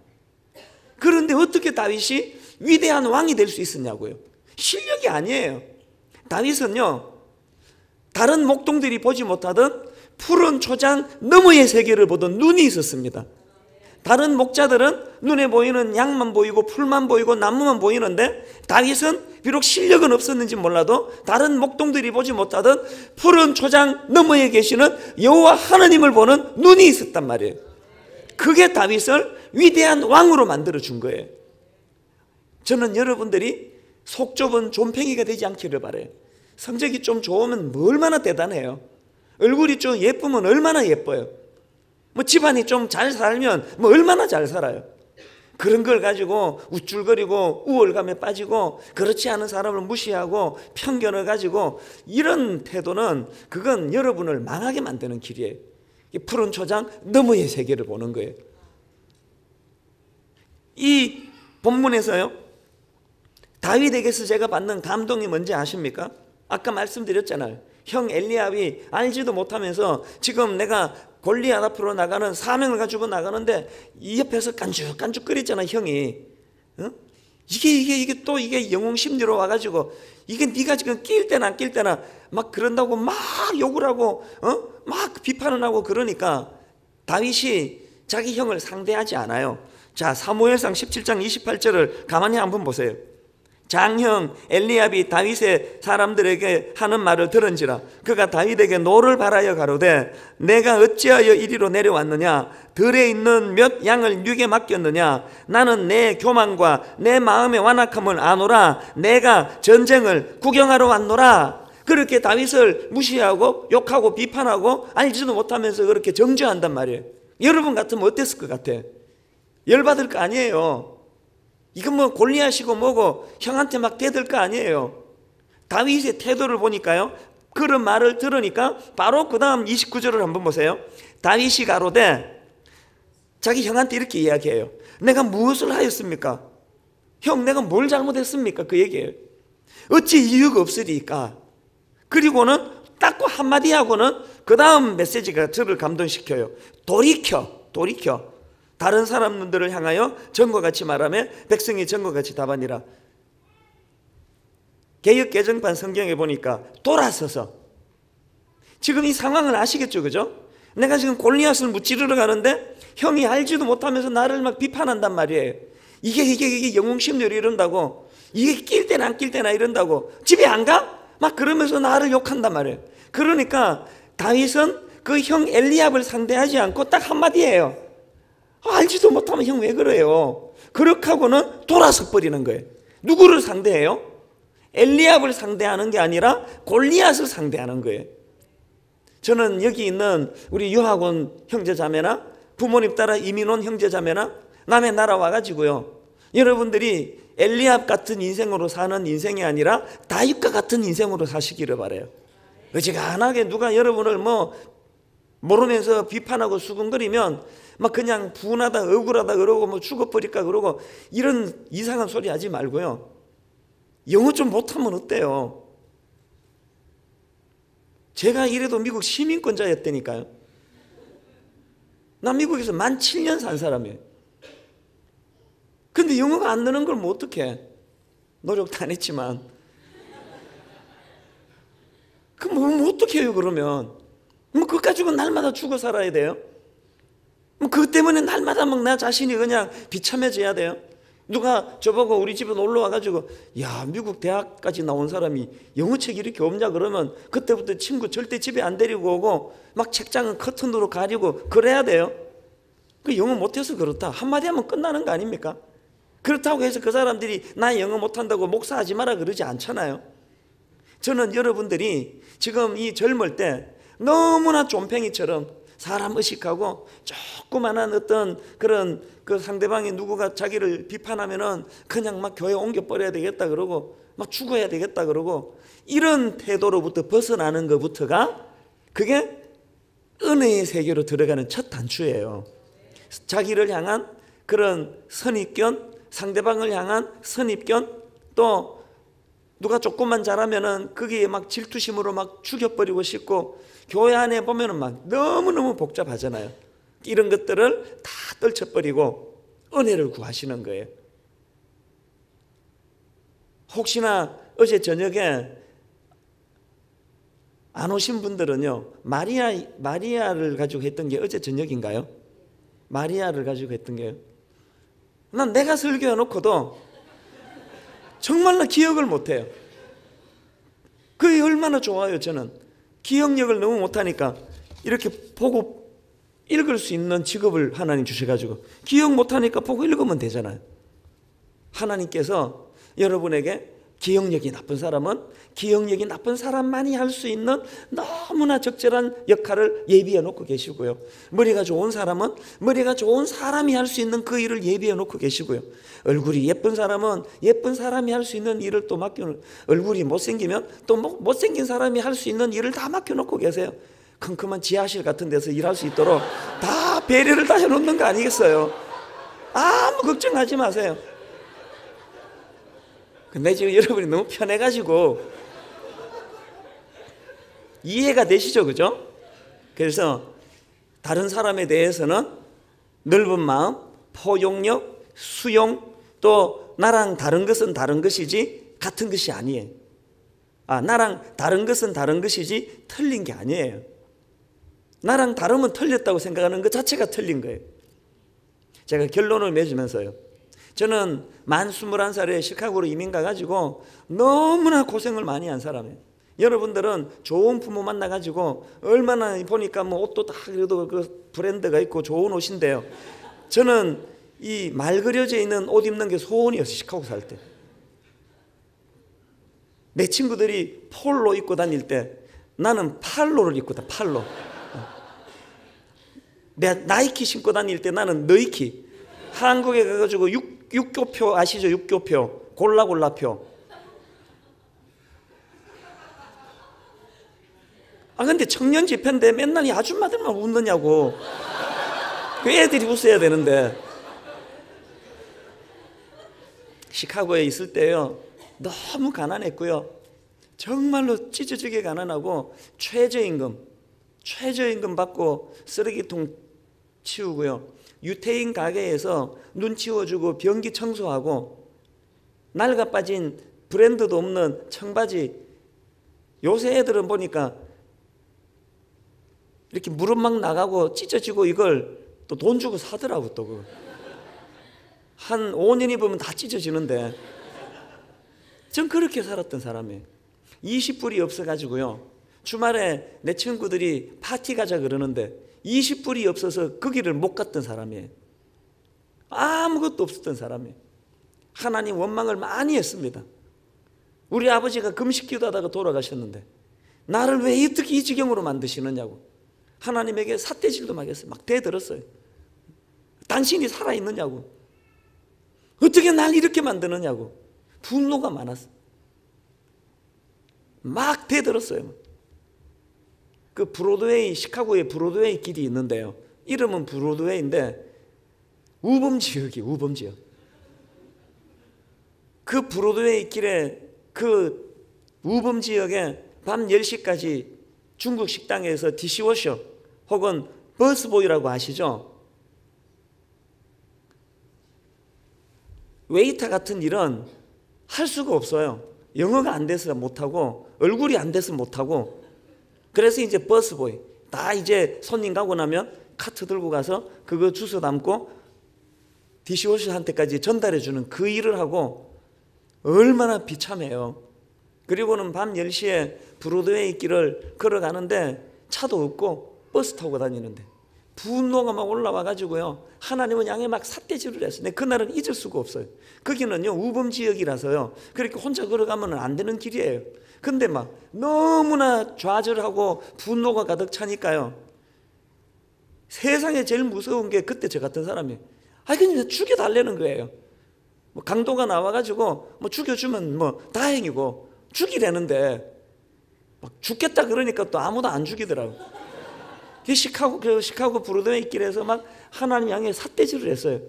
그런데 어떻게 다윗이 위대한 왕이 될 수 있었냐고요? 실력이 아니에요. 다윗은요, 다른 목동들이 보지 못하던 푸른 초장 너머의 세계를 보던 눈이 있었습니다. 다른 목자들은 눈에 보이는 양만 보이고 풀만 보이고 나무만 보이는데, 다윗은 비록 실력은 없었는지 몰라도 다른 목동들이 보지 못하던 푸른 초장 너머에 계시는 여호와 하나님을 보는 눈이 있었단 말이에요. 그게 다윗을 위대한 왕으로 만들어 준 거예요. 저는 여러분들이 속 좁은 존팽이가 되지 않기를 바라요. 성적이 좀 좋으면 뭐 얼마나 대단해요. 얼굴이 좀 예쁘면 얼마나 예뻐요. 뭐 집안이 좀 잘 살면 뭐 얼마나 잘 살아요. 그런 걸 가지고 우쭐거리고 우월감에 빠지고 그렇지 않은 사람을 무시하고 편견을 가지고 이런 태도는, 그건 여러분을 망하게 만드는 길이에요. 푸른 초장 너머의 세계를 보는 거예요. 이 본문에서요, 다윗에게서 제가 받는 감동이 뭔지 아십니까? 아까 말씀드렸잖아요. 형 엘리압이 알지도 못하면서 지금 내가 골리앗 앞으로 나가는 사명을 가지고 나가는데 이 옆에서 깐죽깐죽거리잖아, 형이. 어? 이게 영웅 심리로 와가지고 이게 네가 지금 낄 때나 안 낄 때나 막 그런다고 막 욕을 하고 막 비판을 하고 그러니까 다윗이 자기 형을 상대하지 않아요. 자, 사무엘상 17장 28절을 가만히 한번 보세요. 장형 엘리압이 다윗의 사람들에게 하는 말을 들은지라 그가 다윗에게 노를 바라여 가로되 내가 어찌하여 이리로 내려왔느냐? 들에 있는 몇 양을 네게 맡겼느냐? 나는 내 교만과 내 마음의 완악함을 아노라. 내가 전쟁을 구경하러 왔노라. 그렇게 다윗을 무시하고 욕하고 비판하고 알지도 못하면서 그렇게 정죄한단 말이에요. 여러분 같으면 어땠을 것 같아? 열받을 거 아니에요. 이건 뭐 골리앗이고 뭐고 형한테 막 대들 거 아니에요. 다윗의 태도를 보니까요, 그런 말을 들으니까 바로 그 다음 29절을 한번 보세요. 다윗이 가로되, 자기 형한테 이렇게 이야기해요. 내가 무엇을 하였습니까? 형, 내가 뭘 잘못했습니까? 그 얘기예요. 어찌 이유가 없으리까? 그리고는 딱 그 한마디 하고는 그 다음 메시지가 저를 감동시켜요. 돌이켜 다른 사람들을 향하여 전과 같이 말하며 백성이 전과 같이 답하니라. 개역 개정판 성경에 보니까 돌아서서, 지금 이 상황을 아시겠죠, 그죠? 내가 지금 골리앗을 무찌르러 가는데 형이 알지도 못하면서 나를 막 비판한단 말이에요. 이게 영웅 심리로 이런다고, 이게 낄 때나 안 낄 때나 이런다고, 집에 안 가? 막 그러면서 나를 욕한단 말이에요. 그러니까 다윗은 그 형 엘리압을 상대하지 않고 딱 한마디예요. 알지도 못하면 형 왜 그래요? 그렇게 하고는 돌아서 버리는 거예요. 누구를 상대해요? 엘리압을 상대하는 게 아니라 골리앗을 상대하는 거예요. 저는 여기 있는 우리 유학원 형제자매나 부모님 따라 이민 온 형제자매나 남의 나라 와가지고요, 여러분들이 엘리압 같은 인생으로 사는 인생이 아니라 다윗과 같은 인생으로 사시기를 바라요. 어지간하게 누가 여러분을 뭐 모르면서 비판하고 수근거리면 막 그냥 분하다 억울하다 그러고 뭐 죽어버릴까 그러고 이런 이상한 소리 하지 말고요, 영어 좀 못하면 어때요? 제가 이래도 미국 시민권자였다니까요. 나 미국에서 만 7년 산 사람이에요. 근데 영어가 안 되는 걸 뭐 어떡해? 노력도 안 했지만. 그럼 뭐 어떻게 해요 그러면? 뭐 그거 가지고 날마다 죽어 살아야 돼요? 뭐 그것 때문에 날마다 막 나 자신이 그냥 비참해져야 돼요? 누가 저보고 우리 집에 놀러 와가지고 야, 미국 대학까지 나온 사람이 영어책이 이렇게 없냐 그러면 그때부터 친구 절대 집에 안 데리고 오고 막 책장은 커튼으로 가리고 그래야 돼요? 그 영어 못해서 그렇다 한마디 하면 끝나는 거 아닙니까? 그렇다고 해서 그 사람들이 나 영어 못한다고 목사하지 마라 그러지 않잖아요. 저는 여러분들이 지금 이 젊을 때 너무나 쫌팽이처럼 사람 의식하고 조그만한 어떤 그런 그 상대방이 누구가 자기를 비판하면은 그냥 막 교회 옮겨버려야 되겠다 그러고 막 죽어야 되겠다 그러고 이런 태도로부터 벗어나는 것부터가 그게 은혜의 세계로 들어가는 첫 단추예요. 자기를 향한 그런 선입견, 상대방을 향한 선입견, 또 누가 조금만 잘하면은 거기에 막 질투심으로 막 죽여버리고 싶고, 교회 안에 보면은 막 너무너무 복잡하잖아요. 이런 것들을 다 떨쳐버리고 은혜를 구하시는 거예요. 혹시나 어제 저녁에 안 오신 분들은요, 마리아를 가지고 했던 게 어제 저녁인가요? 마리아를 가지고 했던 게요. 난 내가 설교해 놓고도 정말로 기억을 못해요. 그게 얼마나 좋아요. 저는 기억력을 너무 못하니까 이렇게 보고 읽을 수 있는 직업을 하나님 주셔가지고 기억 못하니까 보고 읽으면 되잖아요. 하나님께서 여러분에게 기억력이 나쁜 사람은 기억력이 나쁜 사람만이 할 수 있는 너무나 적절한 역할을 예비해 놓고 계시고요, 머리가 좋은 사람은 머리가 좋은 사람이 할 수 있는 그 일을 예비해 놓고 계시고요, 얼굴이 예쁜 사람은 예쁜 사람이 할 수 있는 일을 또 맡겨놓고, 얼굴이 못생기면 또 못생긴 사람이 할 수 있는 일을 다 맡겨놓고 계세요. 컴컴한 지하실 같은 데서 일할 수 있도록 다 배려를 다 해놓는 거 아니겠어요? 아무 걱정하지 마세요. 근데 지금 여러분이 너무 편해가지고 이해가 되시죠? 그죠? 그래서 다른 사람에 대해서는 넓은 마음, 포용력, 수용, 또 나랑 다른 것은 다른 것이지 같은 것이 아니에요. 나랑 다른 것은 다른 것이지 틀린 게 아니에요. 나랑 다르면 틀렸다고 생각하는 것 자체가 틀린 거예요. 제가 결론을 맺으면서요, 저는 만 21살에 시카고로 이민 가가지고 너무나 고생을 많이 한 사람이에요. 여러분들은 좋은 부모 만나가지고 얼마나 보니까 뭐 옷도 다 그래도 그 브랜드가 있고 좋은 옷인데요, 저는 이 말 그려져 있는 옷 입는 게 소원이었어요. 시카고 살 때 내 친구들이 폴로 입고 다닐 때 나는 팔로를 입고 다녔다. 팔로. 내 나이키 신고 다닐 때 나는 너이키. 한국에 가가지고 육교표 아시죠? 육교표, 골라표. 근데 청년 집회인데 맨날 이 아줌마들만 웃느냐고. 그 애들이 웃어야 되는데. 시카고에 있을 때요, 너무 가난했고요, 정말로 찢어지게 가난하고 최저임금 받고 쓰레기통 치우고요, 유태인 가게에서 눈 치워주고 변기 청소하고, 낡아 빠진 브랜드도 없는 청바지. 요새 애들은 보니까 이렇게 무릎 막 나가고 찢어지고 이걸 또 돈 주고 사더라고. 또 그거 한 5년 입으면 다 찢어지는데, 전 그렇게 살았던 사람이에요. 20불이 없어가지고요, 주말에 내 친구들이 파티 가자 그러는데 20불이 없어서 거기를 못 갔던 사람이에요. 아무것도 없었던 사람이에요. 하나님 원망을 많이 했습니다. 우리 아버지가 금식 기도하다가 돌아가셨는데 나를 왜 어떻게 이 지경으로 만드시느냐고 하나님에게 삿대질도 막 했어요. 막 대들었어요. 당신이 살아있느냐고, 어떻게 날 이렇게 만드느냐고 분노가 많았어요. 막 대들었어요. 그 브로드웨이, 시카고에 브로드웨이 길이 있는데요, 이름은 브로드웨이인데 우범지역이에요. 우범지역. 그 브로드웨이 길에 그 우범지역에 밤 10시까지 중국 식당에서 디시워셔 혹은 버스보이라고 아시죠? 웨이터 같은 일은 할 수가 없어요. 영어가 안 돼서 못하고 얼굴이 안 돼서 못하고, 그래서 이제 버스보이 다 이제 손님 가고 나면 카트 들고 가서 그거 주워 담고 디시워셔한테까지 전달해 주는 그 일을 하고 얼마나 비참해요. 그리고는 밤 10시에 브로드웨이 길을 걸어가는데 차도 없고 버스 타고 다니는데 분노가 막 올라와 가지고요, 하나님은 향해 막 삿대질을 했어요. 근데 그날은 잊을 수가 없어요. 거기는요 우범 지역이라서요, 그렇게 혼자 걸어가면 안 되는 길이에요. 근데 막 너무나 좌절하고 분노가 가득 차니까요, 세상에 제일 무서운 게 그때 저 같은 사람이 그냥 죽여달라는 거예요. 뭐 강도가 나와가지고 뭐 죽여주면 뭐 다행이고, 죽이려는데 막 죽겠다 그러니까 또 아무도 안 죽이더라고. 시카고 브로드웨이 길에서 막 하나님 향해 삿대질을 했어요.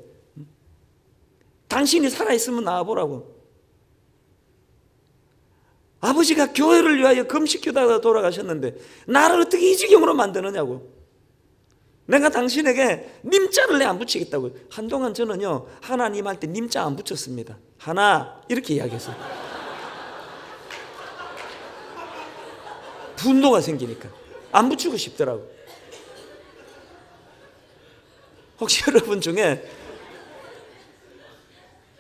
당신이 살아있으면 나와보라고. 아버지가 교회를 위하여 금식기도하다 돌아가셨는데 나를 어떻게 이 지경으로 만드느냐고. 내가 당신에게 님자를 내 안 붙이겠다고. 한동안 저는요 하나님 할 때 님자 안 붙였습니다. 하나 이렇게 이야기했어요. 분노가 생기니까 안 붙이고 싶더라고. 혹시 여러분 중에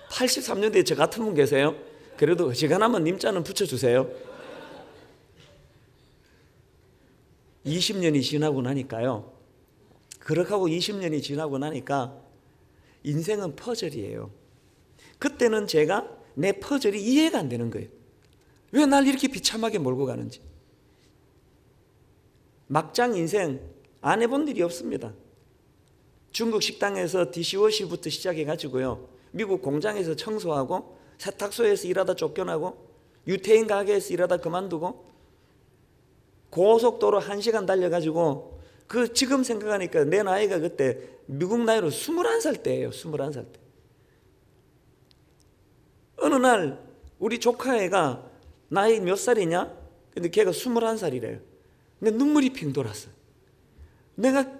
83년대에 저 같은 분 계세요? 그래도 어지간하면 님자는 붙여주세요. 20년이 지나고 나니까요, 그렇게 하고 20년이 지나고 나니까 인생은 퍼즐이에요. 그때는 제가 내 퍼즐이 이해가 안 되는 거예요. 왜 날 이렇게 비참하게 몰고 가는지. 막장 인생 안 해본 일이 없습니다. 중국 식당에서 디시워시부터 시작해가지고요, 미국 공장에서 청소하고, 세탁소에서 일하다 쫓겨나고, 유태인 가게에서 일하다 그만두고, 고속도로 1시간 달려가지고, 지금 생각하니까 내 나이가 그때 미국 나이로 21살 때예요. 21살 때. 어느 날 우리 조카애가 나이 몇 살이냐? 근데 걔가 21살이래요. 근데 눈물이 핑 돌았어요. 내가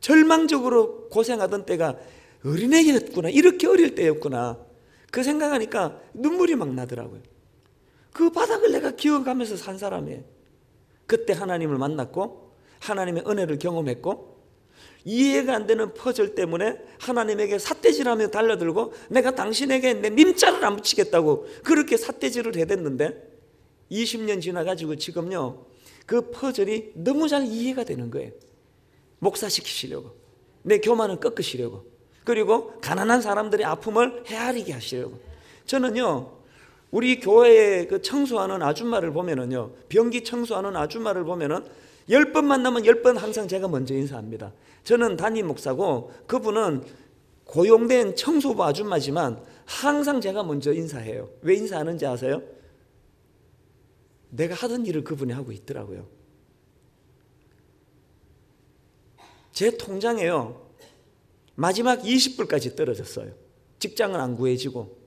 절망적으로 고생하던 때가 어린애였구나, 이렇게 어릴 때였구나, 그 생각하니까 눈물이 막 나더라고요. 그 바닥을 내가 기억하면서 산 사람이에요. 그때 하나님을 만났고 하나님의 은혜를 경험했고, 이해가 안 되는 퍼즐 때문에 하나님에게 삿대질하며 달려들고, 내가 당신에게 내 님자를 안 붙이겠다고 그렇게 삿대질을 해댔는데 20년 지나가지고 지금요 그 퍼즐이 너무 잘 이해가 되는 거예요. 목사시키시려고, 내 교만을 꺾으시려고, 그리고 가난한 사람들의 아픔을 헤아리게 하시려고. 저는요 우리 교회에 그 청소하는 아줌마를 보면은요, 변기 청소하는 아줌마를 보면은 10번 만나면 10번 항상 제가 먼저 인사합니다. 저는 담임 목사고 그분은 고용된 청소부 아줌마지만 항상 제가 먼저 인사해요. 왜 인사하는지 아세요? 내가 하던 일을 그분이 하고 있더라고요. 제 통장에요 마지막 20불까지 떨어졌어요. 직장은 안 구해지고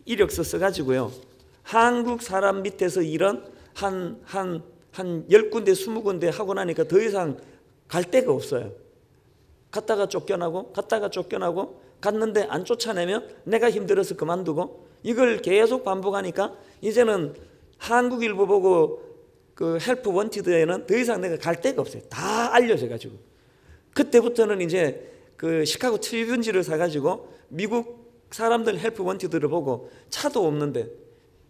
이력서 써가지고요, 한국 사람 밑에서 일은 한 10군데 20군데 하고 나니까 더 이상 갈 데가 없어요. 갔다가 쫓겨나고 갔는데 안 쫓아내면 내가 힘들어서 그만두고, 이걸 계속 반복하니까 이제는 한국일보 보고 그 헬프 원티드에는 더 이상 내가 갈 데가 없어요. 다 알려져 가지고. 그때부터는 이제 그 시카고 트리뷴지를 사가지고 미국 사람들 헬프 원티드를 보고, 차도 없는데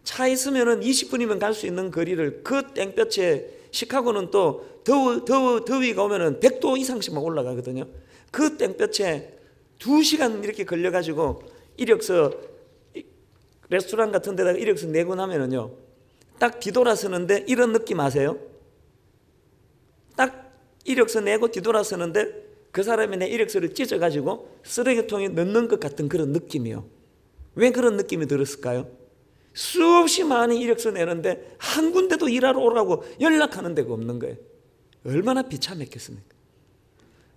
차 있으면은 20분이면 갈 수 있는 거리를 그 땡볕에, 시카고는 또 더위가 오면은 100도 이상씩 막 올라가거든요. 그 땡볕에 2시간 이렇게 걸려가지고 이력서, 레스토랑 같은 데다가 이력서 내고 나면은요, 딱 뒤돌아서는데 이런 느낌 아세요? 딱 이력서 내고 뒤돌아서는데 그 사람이 내 이력서를 찢어가지고 쓰레기통에 넣는 것 같은 그런 느낌이요. 왜 그런 느낌이 들었을까요? 수없이 많은 이력서 내는데 한 군데도 일하러 오라고 연락하는 데가 없는 거예요. 얼마나 비참했겠습니까?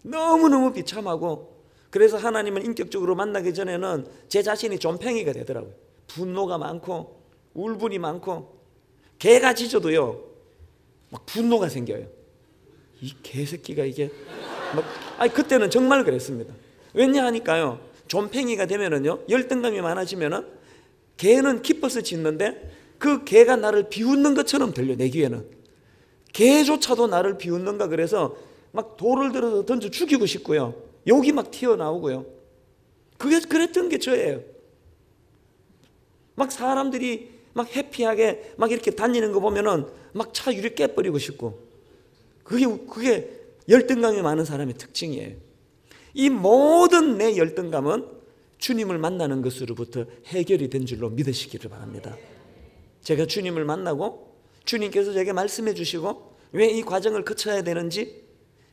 너무너무 비참하고, 그래서 하나님을 인격적으로 만나기 전에는 제 자신이 좀팽이가 되더라고요. 분노가 많고 울분이 많고, 개가 짖어도요 막 분노가 생겨요. 이 개새끼가 이게 막, 그때는 정말 그랬습니다. 왜냐 하니까요, 좀팽이가 되면은요, 열등감이 많아지면은 개는 기뻐서 짖는데 그 개가 나를 비웃는 것처럼 들려. 내 귀에는 개조차도 나를 비웃는가, 그래서 막 돌을 들어서 던져 죽이고 싶고요, 욕이 막 튀어나오고요. 그랬던 게 저예요. 막 사람들이 막 해피하게 막 이렇게 다니는 거 보면은 막 차 유리 깨버리고 싶고, 그게 열등감이 많은 사람의 특징이에요. 이 모든 내 열등감은 주님을 만나는 것으로부터 해결이 된 줄로 믿으시기를 바랍니다. 제가 주님을 만나고 주님께서 제게 말씀해 주시고 왜 이 과정을 거쳐야 되는지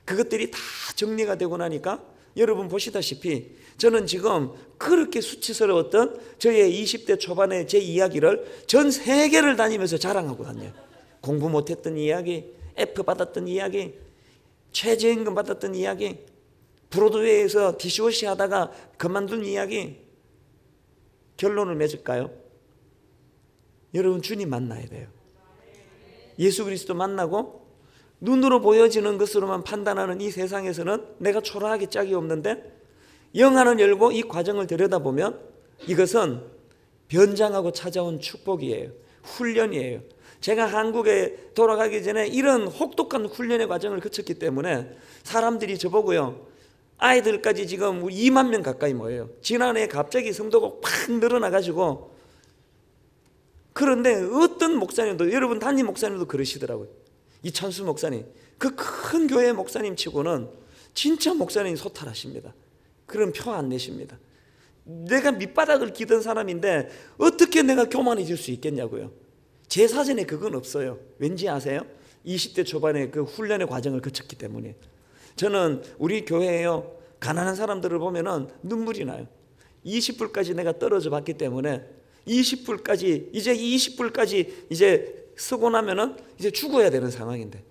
그것들이 다 정리가 되고 나니까 여러분 보시다시피 저는 지금 그렇게 수치스러웠던 저의 20대 초반의 제 이야기를 전 세계를 다니면서 자랑하고 다녀요. 공부 못했던 이야기, F 받았던 이야기, 최저임금 받았던 이야기, 브로드웨이에서 디시워시 하다가 그만둔 이야기. 결론을 맺을까요? 여러분 주님 만나야 돼요. 예수 그리스도 만나고 눈으로 보여지는 것으로만 판단하는 이 세상에서는 내가 초라하기 짝이 없는데 영안을 열고 이 과정을 들여다보면 이것은 변장하고 찾아온 축복이에요. 훈련이에요. 제가 한국에 돌아가기 전에 이런 혹독한 훈련의 과정을 거쳤기 때문에 사람들이 저보고요, 아이들까지 지금 2만 명 가까이 모여요. 지난해 갑자기 성도가 팍 늘어나가지고, 그런데 어떤 목사님도, 여러분 담임 목사님도 그러시더라고요. 이찬수 목사님, 그 큰 교회 목사님 치고는 진짜 목사님이 소탈하십니다. 그런 표 안 내십니다. 내가 밑바닥을 기던 사람인데 어떻게 내가 교만해질 수 있겠냐고요. 제 사전에 그건 없어요. 왠지 아세요? 20대 초반에 그 훈련의 과정을 거쳤기 때문에. 저는 우리 교회에요, 가난한 사람들을 보면은 눈물이 나요. 20불까지 내가 떨어져 봤기 때문에 20불까지, 이제 20불까지 이제 쓰고 나면은 이제 죽어야 되는 상황인데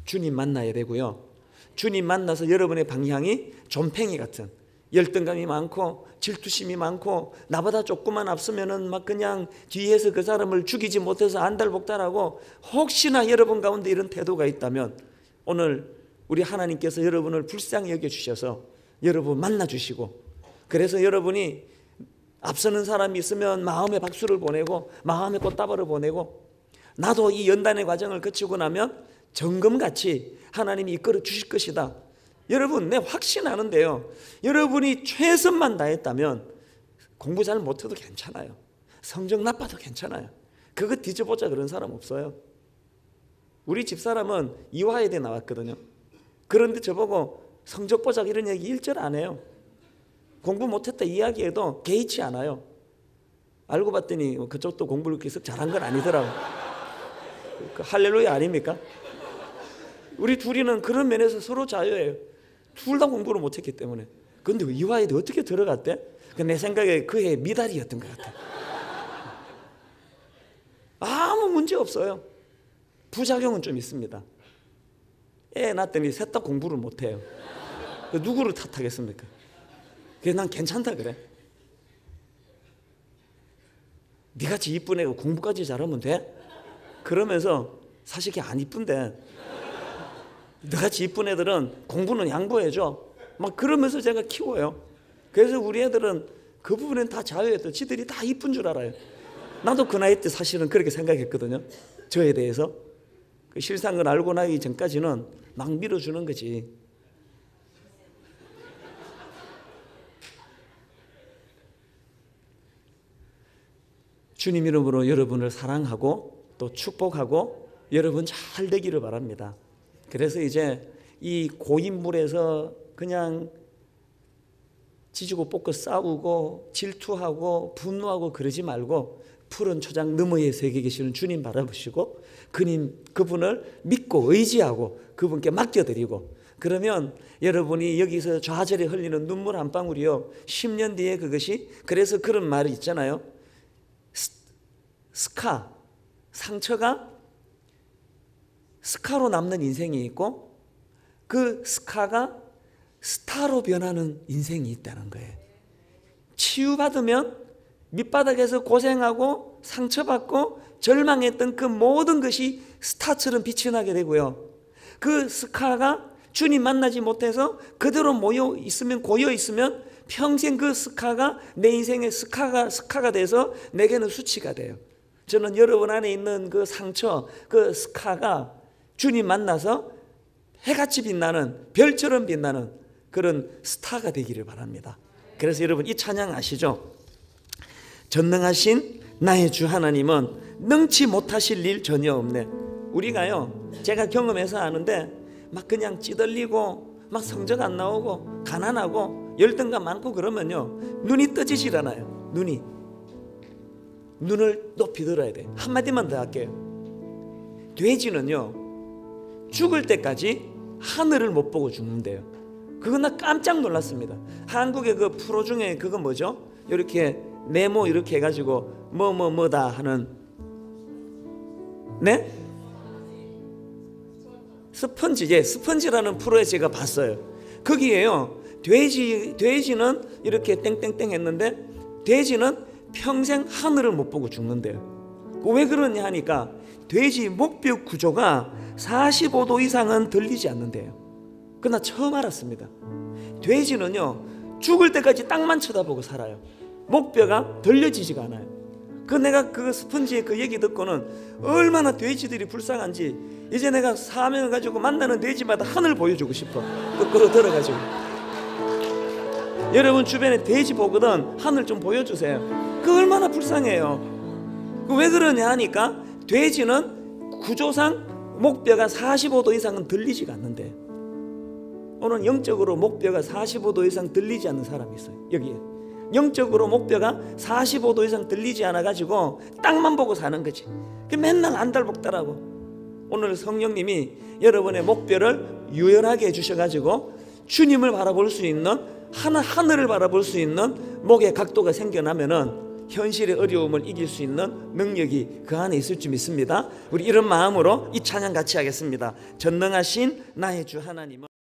주님 만나야 되고요. 주님 만나서 여러분의 방향이 좀팽이 같은 열등감이 많고 질투심이 많고 나보다 조금만 앞서면은 막 그냥 뒤에서 그 사람을 죽이지 못해서 안달복달하고, 혹시나 여러분 가운데 이런 태도가 있다면 오늘 우리 하나님께서 여러분을 불쌍히 여겨주셔서 여러분 만나주시고, 그래서 여러분이 앞서는 사람이 있으면 마음의 박수를 보내고 마음의 꽃다발을 보내고, 나도 이 연단의 과정을 거치고 나면 정금같이 하나님이 이끌어 주실 것이다. 여러분, 내 확신하는데요, 여러분이 최선만 다했다면 공부 잘 못해도 괜찮아요. 성적 나빠도 괜찮아요. 그거 뒤져보자 그런 사람 없어요. 우리 집사람은 이화여대 나왔거든요. 그런데 저보고 성적 보자 이런 얘기 일절 안 해요. 공부 못했다 이야기해도 개의치 않아요. 알고 봤더니 그쪽도 공부를 그렇게 잘한 건 아니더라고. 할렐루야 아닙니까? 우리 둘이는 그런 면에서 서로 자유예요. 둘 다 공부를 못했기 때문에. 그런데 이화여대 어떻게 들어갔대? 내 생각에 그의 미달이었던 것 같아요. 아무 문제 없어요. 부작용은 좀 있습니다. 애 낳았더니 셋 다 공부를 못해요. 누구를 탓하겠습니까? 그래서 난 괜찮다 그래. 네같이 이쁜 애가 공부까지 잘하면 돼? 그러면서 사실 그게 안 이쁜데 너같이 이쁜 애들은 공부는 양보해줘 막 그러면서 제가 키워요. 그래서 우리 애들은 그 부분엔 다 자유했죠. 지들이 다 이쁜 줄 알아요. 나도 그 나이 때 사실은 그렇게 생각했거든요. 저에 대해서. 그 실상을 알고 나기 전까지는 막 밀어주는 거지. 주님 이름으로 여러분을 사랑하고 또 축복하고 여러분 잘 되기를 바랍니다. 그래서 이제 이 고인물에서 그냥 지지고 볶고 싸우고 질투하고 분노하고 그러지 말고 푸른 초장 너머의 세계에 계시는 주님 바라보시고 그분을 믿고 의지하고 그분께 맡겨드리고, 그러면 여러분이 여기서 좌절에 흘리는 눈물 한 방울이요 10년 뒤에 그것이, 그래서 그런 말이 있잖아요. 상처가 스카로 남는 인생이 있고 그 스카가 스타로 변하는 인생이 있다는 거예요. 치유받으면 밑바닥에서 고생하고 상처받고 절망했던 그 모든 것이 스타처럼 빛이 나게 되고요. 그 스카가 주님 만나지 못해서 그대로 모여 있으면, 고여 있으면 평생 그 스카가 내 인생의 스카가 돼서 내게는 수치가 돼요. 저는 여러분 안에 있는 그 상처, 그 스카가 주님 만나서 해같이 빛나는, 별처럼 빛나는 그런 스타가 되기를 바랍니다. 그래서 여러분 이 찬양 아시죠? 전능하신 나의 주 하나님은 능치 못하실 일 전혀 없네. 우리가요 제가 경험해서 아는데 막 그냥 찌들리고 막 성적 안 나오고 가난하고 열등감 많고 그러면요 눈이 떠지질 않아요. 눈을 높이 들어야 돼. 한마디만 더 할게요. 돼지는요 죽을 때까지 하늘을 못 보고 죽는데요. 그거 나 깜짝 놀랐습니다. 한국의 그 프로 중에 그거 뭐죠? 이렇게 네모 이렇게 해가지고 뭐다 하는, 네? 스펀지라는 프로에 제가 봤어요. 거기에요 돼지는 이렇게 땡땡땡 했는데 돼지는 평생 하늘을 못 보고 죽는데요. 왜 그러냐 하니까 돼지 목뼈 구조가 45도 이상은 들리지 않는데요. 그나 처음 알았습니다. 돼지는요 죽을 때까지 땅만 쳐다보고 살아요. 목뼈가 들려지지가 않아요. 내가 그 스펀지의 그 얘기 듣고는 얼마나 돼지들이 불쌍한지 이제 내가 사명을 가지고 만나는 돼지마다 하늘 보여주고 싶어. 거꾸로 들어가지고. 여러분 주변에 돼지 보거든 하늘 좀 보여주세요. 그 얼마나 불쌍해요. 왜 그러냐 하니까 돼지는 구조상 목뼈가 45도 이상은 들리지가 않는데, 오늘 영적으로 목뼈가 45도 이상 들리지 않는 사람이 있어요. 여기에 영적으로 목뼈가 45도 이상 들리지 않아 가지고 땅만 보고 사는 거지. 맨날 안달복달하고. 오늘 성령님이 여러분의 목뼈를 유연하게 해주셔가지고 주님을 바라볼 수 있는, 하늘을 바라볼 수 있는 목의 각도가 생겨나면은 현실의 어려움을 이길 수 있는 능력이 그 안에 있을 줄 믿습니다. 우리 이런 마음으로 이 찬양 같이 하겠습니다. 전능하신 나의 주 하나님은